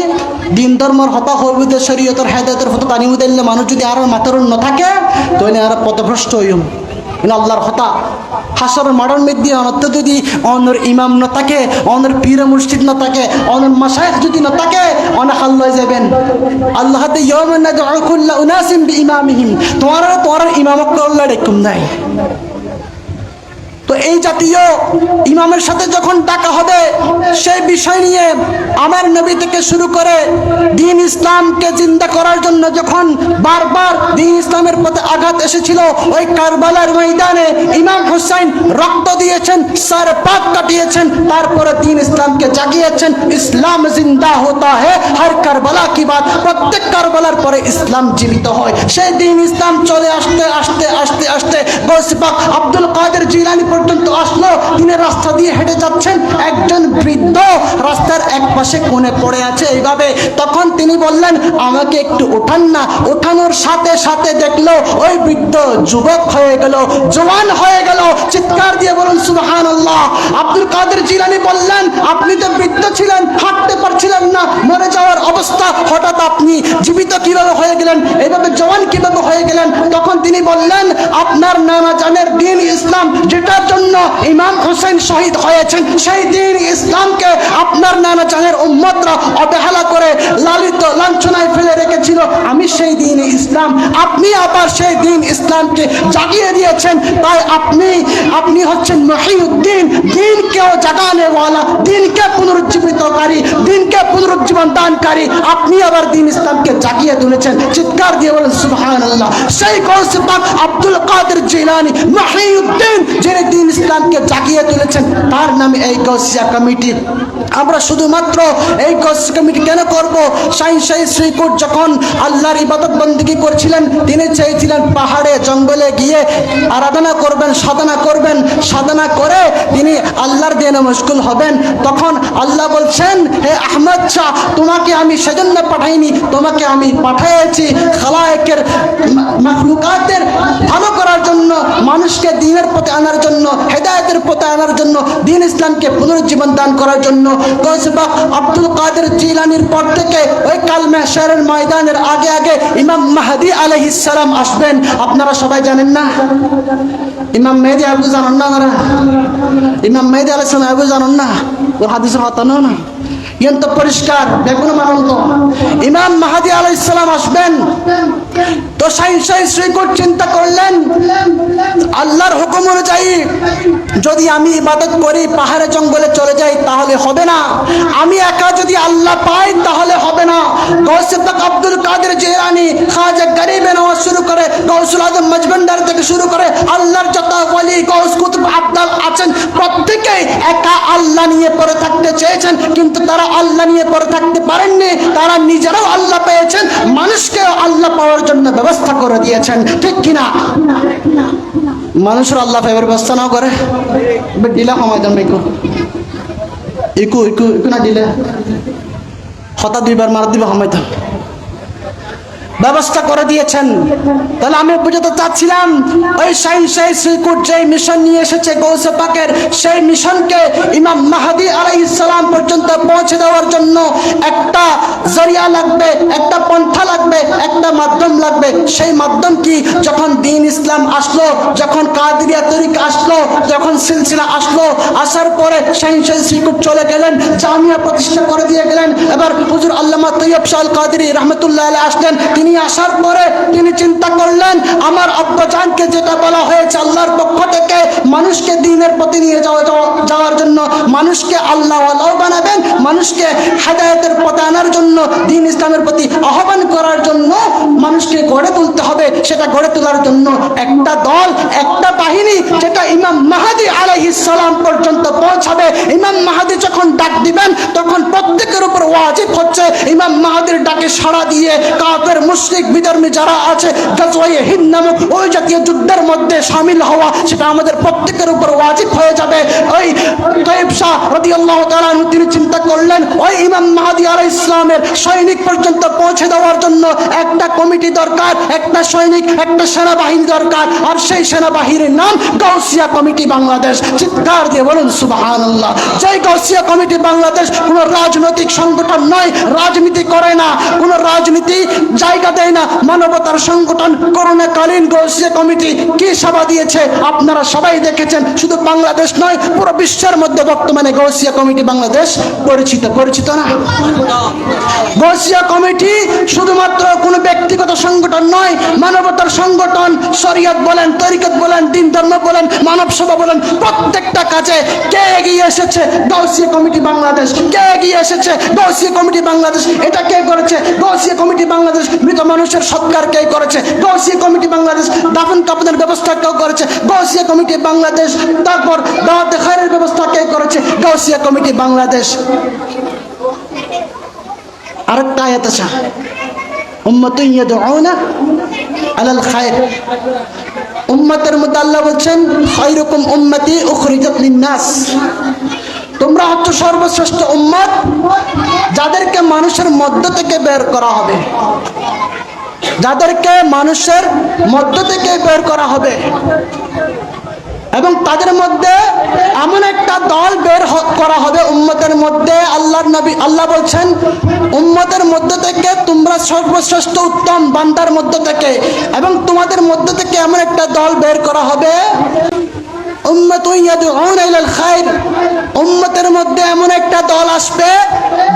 দিন ধর্মর হতা হইবুদে শরীয়তর হেদায়েতের ফটো টানিউ দিলে মানুষ যদি আর মাথার ন থাকে তাহলে আর পথভ্রষ্ট হইম। কিন্তু আল্লাহর হতা হাসরের মাঠের মধ্যে অনর্থ যদি অনর ইমাম ন থাকে, অনর পীর মুর্শিদ ন থাকে, অনর মাশায়েখ যদি ন থাকে, অনেক আল্লাহ যাবেন। আল্লাহ হাতে ইয়াওমা নাদউ কুল্লা উনাসিন বিইমামিহিম। তোমার ইমামক আল্লাহ রেকুম নাই। তো এই জাতীয় ইমামের সাথে যখন ডাকা হবে, সেই বিষয় নিয়ে আমার নবী থেকে শুরু করে দ্বীন ইসলামকে জিন্দা করার জন্য যখন বারবার দ্বীন ইসলামের প্রতি আঘাত এসেছিল, ওই কারবালার ময়দানে ইমাম হুসাইন রক্ত দিয়েছেন, সর পাক কাটিয়েছেন, তারপরে দ্বীন ইসলামকে জাগিয়েছেন। ইসলাম জিন্দা হতা হে হর কারবালা কি বাত। প্রত্যেক কারবালার পরে ইসলাম জীবিত হয়। সেই দ্বীন ইসলাম চলে আসতে আসতে আসতে আসতে গৌসে পাক আব্দুল কাদের জিলানী পর্যন্ত আসলো। তিনি রাস্তা দিয়ে হেঁটে যাচ্ছেন, একজন বৃদ্ধ রাস্তার এক পাশে কোণে পড়ে আছে এইভাবে। তখন তিনি বললেন, আমাকে একটু ওঠান না। ওঠানোর সাথে সাথে দেখলো ওই বৃদ্ধ যুবক হয়ে গেল, জওয়ান হয়ে গেল। চিৎকার দিয়ে বলুন সুবহানাল্লাহ। আব্দুল কাদের জিলানী বললেন, আপনি তো বৃদ্ধ ছিলেন, হাঁটতে পারছিলেন না, মরে যাওয়ার অবস্থা, হঠাৎ আপনি জীবিত কিভাবে হয়ে গেলেন, এইভাবে জওয়ান কিভাবে হয়ে গেলেন? তখন তিনি বললেন, আপনার নানা জানের দ্বীন ইসলাম, যেটার জন্য ইমাম হুসাইন শহীদ হয়েছেন, সেই দ্বীন ইসলামকে আপনার নানা জানের উম্মতরা অবহেলা করে লালিত লাঞ্ছনায় ফেলে রেখেছিল। আমি সেই দ্বীন ইসলাম, আপনি আবার সেই দ্বীন ইসলামকে জাগিয়ে দিয়েছেন। তাই আপনি হচ্ছেন মহিউদ্দিন, দ্বীনকেও জাগানে ওয়ালা, দ্বীনকে পুনরুজ্জীবিতকারী, দ্বীনকে পুনরুজ্জীবন দানকারী। আপনি আবার দ্বীন ইসলামকে জাগিয়ে তুলেছেন। চিৎকার দিয়ে বলেন সুবহানাল্লাহ। সেই গৌসে পাক আব্দুল কাদের জিলানী মহিউদ্দিন, যিনি দ্বীন ইসলামকে জাগিয়ে তুলেছেন, তার নামে এই গৌসিয়া কমিটি। আমরা শুধুমাত্র এই গৌসিয়া কমিটি কেন করব? শাইখ শ্রীকুট যখন আল্লাহর ইবাদত বন্দেগী করছিলেন, তিনি চেয়েছিলেন পাহাড়ে জঙ্গলে গিয়ে আরাধনা করবেন, সাধনা করে তিনি আল্লাহর দিনে মশগুল হবেন। তখন আল্লাহ বলছেন, হে আহমদ শাহ, তোমাকে আমি সেজন্য পাঠাইনি, তোমাকে আমি পাঠিয়েছি খালায়েকের মাখলুকাতের ভালো করার জন্য, মানুষকে দ্বীনের পথে আনার জন্য, হেদায়েতের পথে আনার জন্য, দ্বীন ইসলামকে পুনরুজ্জীবন দান করার জন্য। গৌসে পাক আব্দুল কাদের জিলানীর পর থেকে ওই কাল মাহশারের ময়দানের আগে আগে ইমাম মাহদী আলাইহিস সালাম আসবেন। আপনারা সবাই জানেন না? ইমাম মেহেদী আবু জানেন না? ইমাম মেহেদী আলাইহিস সালাম আবু জানেন না? ওর হাদিসের কথা না, ইয়ান তো পরিষ্কার, দেখুন মানুষ তো ইমাম মাহদী আলাইহিস সালাম আসবেন। তো শাইখ শ্রীকুট চিন্তা করলেন, আল্লাহর হুকুম অনুযায়ী যদি আমি ইবাদত করি পাহাড়ে জঙ্গলে চলে যাই তাহলে হবে না, আমি একা যদি আল্লাহ পাই তাহলে হবে না। গৌসে পাক আব্দুল কাদের জিলানী, খাজা গরিবে নওয়াজ শুরু করে গৌসুল আজম মজবন্দার থেকে শুরু করে আল্লাহর যত ওলি গৌস কুতুব আব্দাল আছেন, প্রত্যেকেই একা আল্লাহ নিয়ে পড়ে থাকতে চেয়েছেন, কিন্তু তারা আল্লাহ নিয়ে পড়ে থাকতে পারেননি। তারা নিজেরাও আল্লাহ পেয়েছেন, মানুষকে আল্লাহ পাওয়ার জন্য ব্যবস্থা করে দিয়েছেন, ঠিক কিনা? মানুষের আল্লাহ পাওয়ার ব্যবস্থা না করে ডিলা সময় দেন ইকু ইকু ইকু ইকু না দিলে হতা দুইবার মার দিবা সময় দেন ব্যবস্থা করে দিয়েছেন। তাহলে আমি বুঝতে চাচ্ছিলাম ওই শাইখ শ্রীকুট যে মিশন নিয়ে এসেছে গৌসে পাকের, সেই মিশনকে ইমাম মাহদী আলাইহিস সালাম পর্যন্ত পৌঁছে দেওয়ার জন্য একটা জরিয়া লাগবে, একটা পন্থা লাগবে, একটা মাধ্যম লাগবে। সেই মাধ্যম কি? যখন দ্বীন ইসলাম আসলো, যখন কাদেরিয়া তরিকা আসলো, যখন সিলসিলা আসলো, আসার পরে শাইখ শ্রীকুট চলে গেলেন, জামিয়া প্রতিষ্ঠা করে দিয়ে গেলেন। এবার হুজুর আল্লামা তৈয়ব শাহ আল কাদেরী রাহমাতুল্লাহ আলাইহি আসলেন। তিনি আসার পরে তিনি চিন্তা করলেন, আমার আব্বাজানকে যেটা বলা হয়েছে আল্লাহর পক্ষ থেকে মানুষকে দ্বীনের প্রতি নিয়ে যাওয়ার জন্য, মানুষকে আল্লাহওয়ালাও বানাবেন, মানুষকে হেদায়েতের পথে আনার জন্য, দ্বীন ইসলামের প্রতি আহ্বান করার জন্য মানুষকে গড়ে তুলতে হবে। সেটা গড়ে তোলার জন্য একটা দল, একটা বাহিনী, যেটা ইমাম মাহদী আলাইহিস সালাম পর্যন্ত পৌঁছাবে। ইমাম মাহদী যখন ডাক দিবেন তখন প্রত্যেকের উপর ওয়াজিব হচ্ছে ইমাম মাহদীর ডাকে সাড়া দিয়ে কাফের মুশরিক বিধর্মী যারা আছে গাজওয়ায়ে হিন্দ নামক ওই জাতীয় যুদ্ধের মধ্যে শামিল হওয়া, সেটা আমাদের প্রত্যেকের উপর ওয়াজিব হয়ে যাবে। ওই তৈয়ব শাহ রাদিয়াল্লাহু তাআলা আনহু তিনি চিন্তা করলেন, ওই ইমাম মাহদী আলাইহিস সালামের সৈনিক পর্যন্ত পৌঁছে দেওয়ার জন্য একটা কমিটি দরকার, একটা সৈনিক, একটা সেনাবাহিনী দরকার। আর সেই সেনাবাহিনীর নাম গাউসিয়া কমিটি বাংলাদেশ। চিৎকার দিয়ে বলুন সুবহানাল্লাহ। যেই গাউসিয়া কমিটি বাংলাদেশ কোনো রাজনৈতিক সংগঠন নয়, রাজনীতি করে না, কোনো রাজনীতি জায়গা দেয় না, মানবতার সংগঠন। করোনাকালীন গাউসিয়া কমিটি কি সেবা দিয়েছে আপনারা সবাই দেখেছেন। শুধু বাংলাদেশ নয়, পুরো বিশ্বের মধ্যে বর্তমানে গাউসিয়া কমিটি বাংলাদেশ পরিচিত না? গাউসিয়া কমিটি শুধুমাত্র কোনো ব্যক্তিগত সংগঠন নয়, মানবতার সংগঠন। শরীয়ত বলেন, তরিকত বলেন, দিন ধর্ম বলেন, মানব সেবা বলেন, প্রত্যেকটা কাজে কে এগিয়ে এসেছে? গাউসিয়া কমিটি বাংলাদেশ। কে এগিয়ে এসেছে? গাউসিয়া কমিটি বাংলাদেশ। এটা কে করেছে? গাউসিয়া কমিটি বাংলাদেশ। মৃত মানুষের সৎকার কে করেছে? গাউসিয়া কমিটি বাংলাদেশ। দাফন কাফনের ব্যবস্থা কে করেছে? গাউসিয়া কমিটি বাংলাদেশ। তারপর দাওয়াতে খায়রের ব্যবস্থা কে করেছে? গাউসিয়া কমিটি বাংলাদেশ। আরেকটা আয়াত আছে, উম্মাতুন ইয়াদউনা আলাল খায়র। উম্মতের মধ্যে আল্লাহ বলছেন, খায়রুকুম উম্মতি উখরিজাত লিন-নাস। তোমরা হচ্ছে সর্বশ্রেষ্ঠ উম্মত, যাদেরকে মানুষের মধ্য থেকে বের করা হবে, যাদেরকে মানুষের মধ্য থেকে বের করা হবে। এবং তাদের মধ্যে এমন একটা দল বের করা হবে উম্মতের মধ্যে। আল্লাহর নবী আল্লাহ বলছেন, উম্মতের মধ্য থেকে তোমরা সর্বশ্রেষ্ঠ উত্তম বান্দার মধ্য থেকে, এবং তোমাদের মধ্য থেকে এমন একটা দল বের করা হবে উম্মাতুন ইয়াদউনা ইলাল খায়র। উম্মতের মধ্যে এমন একটা দল আসবে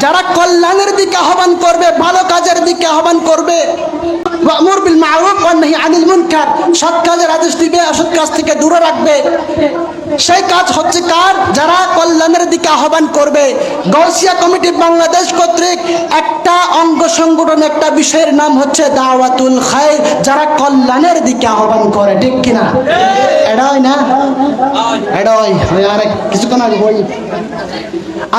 যারা কল্যাণের দিকে আহ্বান করবে, ভালো কাজের দিকে আহ্বান করবে। ওয়া'মুর বিল মা'রুফ ওয়া নাহি আনিল মুনকার। সৎ কাজের আদেশ দিবে, অসৎ কাজ থেকে দূরে রাখবে। সেই কাজ হচ্ছে কার? যারা কল্যাণের দিকে আহ্বান করবে। গাউসিয়া কমিটি বাংলাদেশ কর্তৃক একটা অঙ্গ সংগঠন, একটা বিষয়ের নাম হচ্ছে দাওয়াতুল খায়র, যারা কল্যাণের দিকে আহ্বান করে, ঠিক কিনা? এটাই না? এটাই আর কিছুক্ষণ আগে বই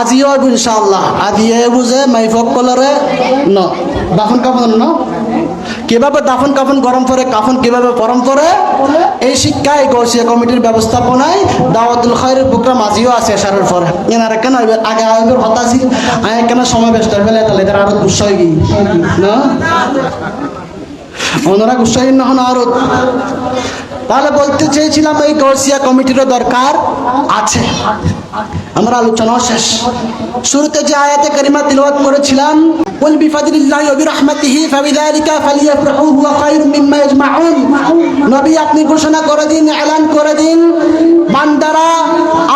আজিও ইনশাআল্লাহ আজিয়ে বুঝে মাইফক কলরে ন দাফন কাফন ন কিভাবে দাফন কাফন গরম করে, কাফন কিভাবে গরম করে, এই শিক্ষায় গাউসিয়া কমিটির ব্যবস্থাপনায় দাওয়াতুল খায়রের প্রোগ্রাম আজিও আছে সারের পরে। এনারা কেন আগে আগের হতা ছিল, আগে কেন সময় ব্যস্ত ফেলে তাহলে এদের আরো গুসা হয়ে গিয়ে না, ওনারা গুসাই না হন আরো। তাহলে বলতে চেয়েছিলাম এই গাউসিয়া কমিটিরও দরকার আছে। আমরা আলোচনা শেষ। শুরুতে যে আয়াতে কারিমা তিলাওয়াত করেছিলাম, কুল বিফাদলিল্লাহি ওয়া বিরহমাতিহি ফাবিযালিকা ফালিয়াফরাহু হুয়া খায়রুম মিম্মা ইয়াজমাউন। নবী আপনি ঘোষণা করে দিন, এলান করে দিন, বান্দারা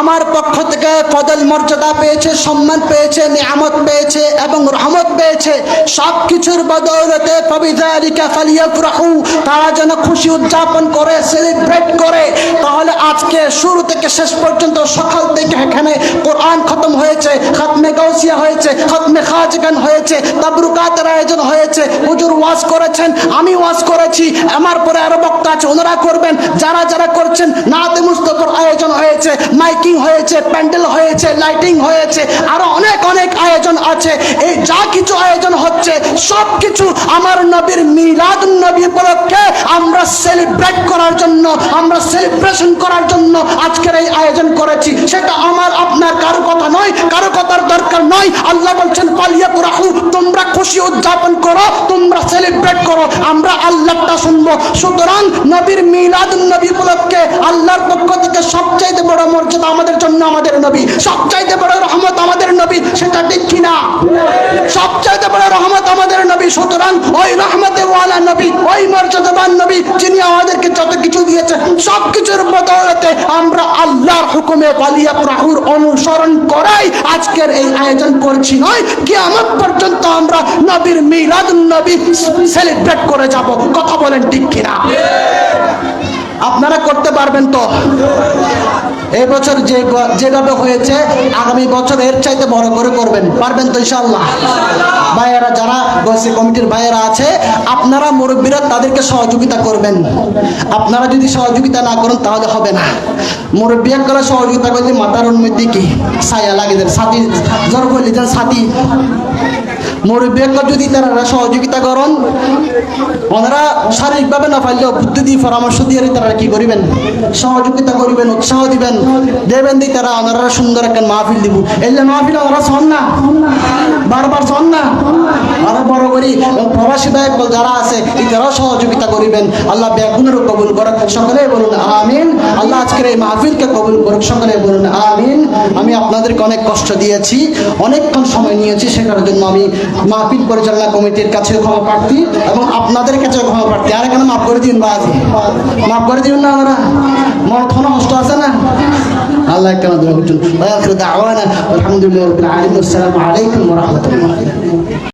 আমার পক্ষ থেকে ফজল মর্যাদা পেয়েছে, সম্মান পেয়েছে, নিয়ামত পেয়েছে এবং রহমত পেয়েছে। সব কিছুর বদৌলতে ফাবিযালিকা ফালিয়াফরাহু, তারা যেন খুশি উদযাপন করে, সেলিব্রেট করে। তাহলে আজকে শুরু থেকে শেষ পর্যন্ত সকাল থেকে এখানে কোরআন খতম হয়েছে, খতমে গাউসিয়া হয়েছে, খতমে খাজগান হয়েছে, তাবরুকাতের আয়োজন হয়েছে, হুজুর ওয়াজ করেছেন, আমি ওয়াজ করেছি, আমার পরে আরো বক্তা আছে ওনারা করবেন, যারা যারা করছেন নাতে মুস্তাফার আয়োজন হয়েছে, মাইকিং হয়েছে, প্যান্ডেল হয়েছে, লাইটিং হয়েছে, আরো অনেক অনেক আয়োজন আছে। এই যা কিছু আয়োজন হচ্ছে সব কিছু আমার নবীর মিলাদুন নবী উপলক্ষে আমরা সেলিব্রেট করার জন্য, আমরা সেলিব্রেশন করার জন্য আজকের এই আয়োজন করেছি। সেটা আমার আপনার কারো কথা নয়, কারো কথার দরকার নয়। আল্লাহ বলছেন ফালিয়াফরাহু, তোমরা খুশি উদযাপন করো, তোমরা সেলিব্রেট করো, আমরা আল্লাহটা শুনবো। সুতরাং নবীর মিলাদুন নবী উপলক্ষে আল্লাহর পক্ষ থেকে সবচাইতে বড় মর্যাদা আমাদের জন্য আমাদের নবী, সবচাইতে বড় রহমত আমাদের নবী, সেটা ঠিক কিনা? সবচাইতে বড় রহমত আমাদের নবী। সুতরাং ওই রহমতে ওয়ালা নবী, ওই মর্যাদাবান নবী যিনি আমাদেরকে যত কিছু দিয়েছে সব কিছুর বদৌলতে আমরা আল্লাহর হুকুমে ফালিয়াফরাহুর অনুসরণ করাই আজকের এই আয়োজন করছি, নয় কিয়ামত পর্যন্ত আমরা নবীর মিলাদুন নবী সেলিব্রেট করে যাব। কথা বলেন ঠিক কিনা? আপনারা করতে পারবেন তো? এই বছর যেভাবে হয়েছে আগামী বছর এর চাইতে বড় করে করবেন, পারবেন তো ইনশাআল্লাহ? ভাইয়েরা, যারা গোসি কমিটির ভাইয়েরা আছে, আপনারা মুরব্বীরা তাদেরকে সহযোগিতা করবেন। আপনারা যদি সহযোগিতা না করেন তাহলে হবে না। মুরব্বী করে সহযোগিতা করলে মাথার উন্নতি কি ছায়া লাগে দেন, সাথী জোর করলে দেন সাথী। মুরব্বী যদি তারা সহযোগিতা করেন, ওনারা শারীরিকভাবে না পারলেও বুদ্ধি দিয়ে পরামর্শ দিয়ে তারা কি করিবেন, সহযোগিতা করিবেন, উৎসাহ দিবেন, দেবেন দিয়ে তারা ওনারা সুন্দর একটা মাহফিল দিব। এই যে মাহফিল ওনারা শোন না, বারবার শোন না, আরো বড় করি। প্রবাসী ভাই যারা আছে তারাও সহযোগিতা করিবেন। আল্লাহ বেগুনেরও কবুল করুক, সকলে বলুন আমিন। আল্লাহ আজকের এই মাহফিলকে কবুল করুক, সকলে বলুন আমিন। আমি আপনাদেরকে অনেক কষ্ট দিয়েছি, অনেকক্ষণ সময় নিয়েছি, সেটার জন্য আমি মাহফিল পরিচালনা কমিটির কাছে ক্ষমা প্রার্থী এবং আপনাদের কাছে ক্ষমা প্রার্থী। আর এখানে মাফ করে দিন, বাজি মাফ করে দিন না, আমরা মন কোনো কষ্ট আছে না। আল্লাহ কেন দোয়া করছেন। আলহামদুলিল্লাহ রাব্বিল আলামিন। আসসালামু আলাইকুম ওয়া রাহমাতুল্লাহ।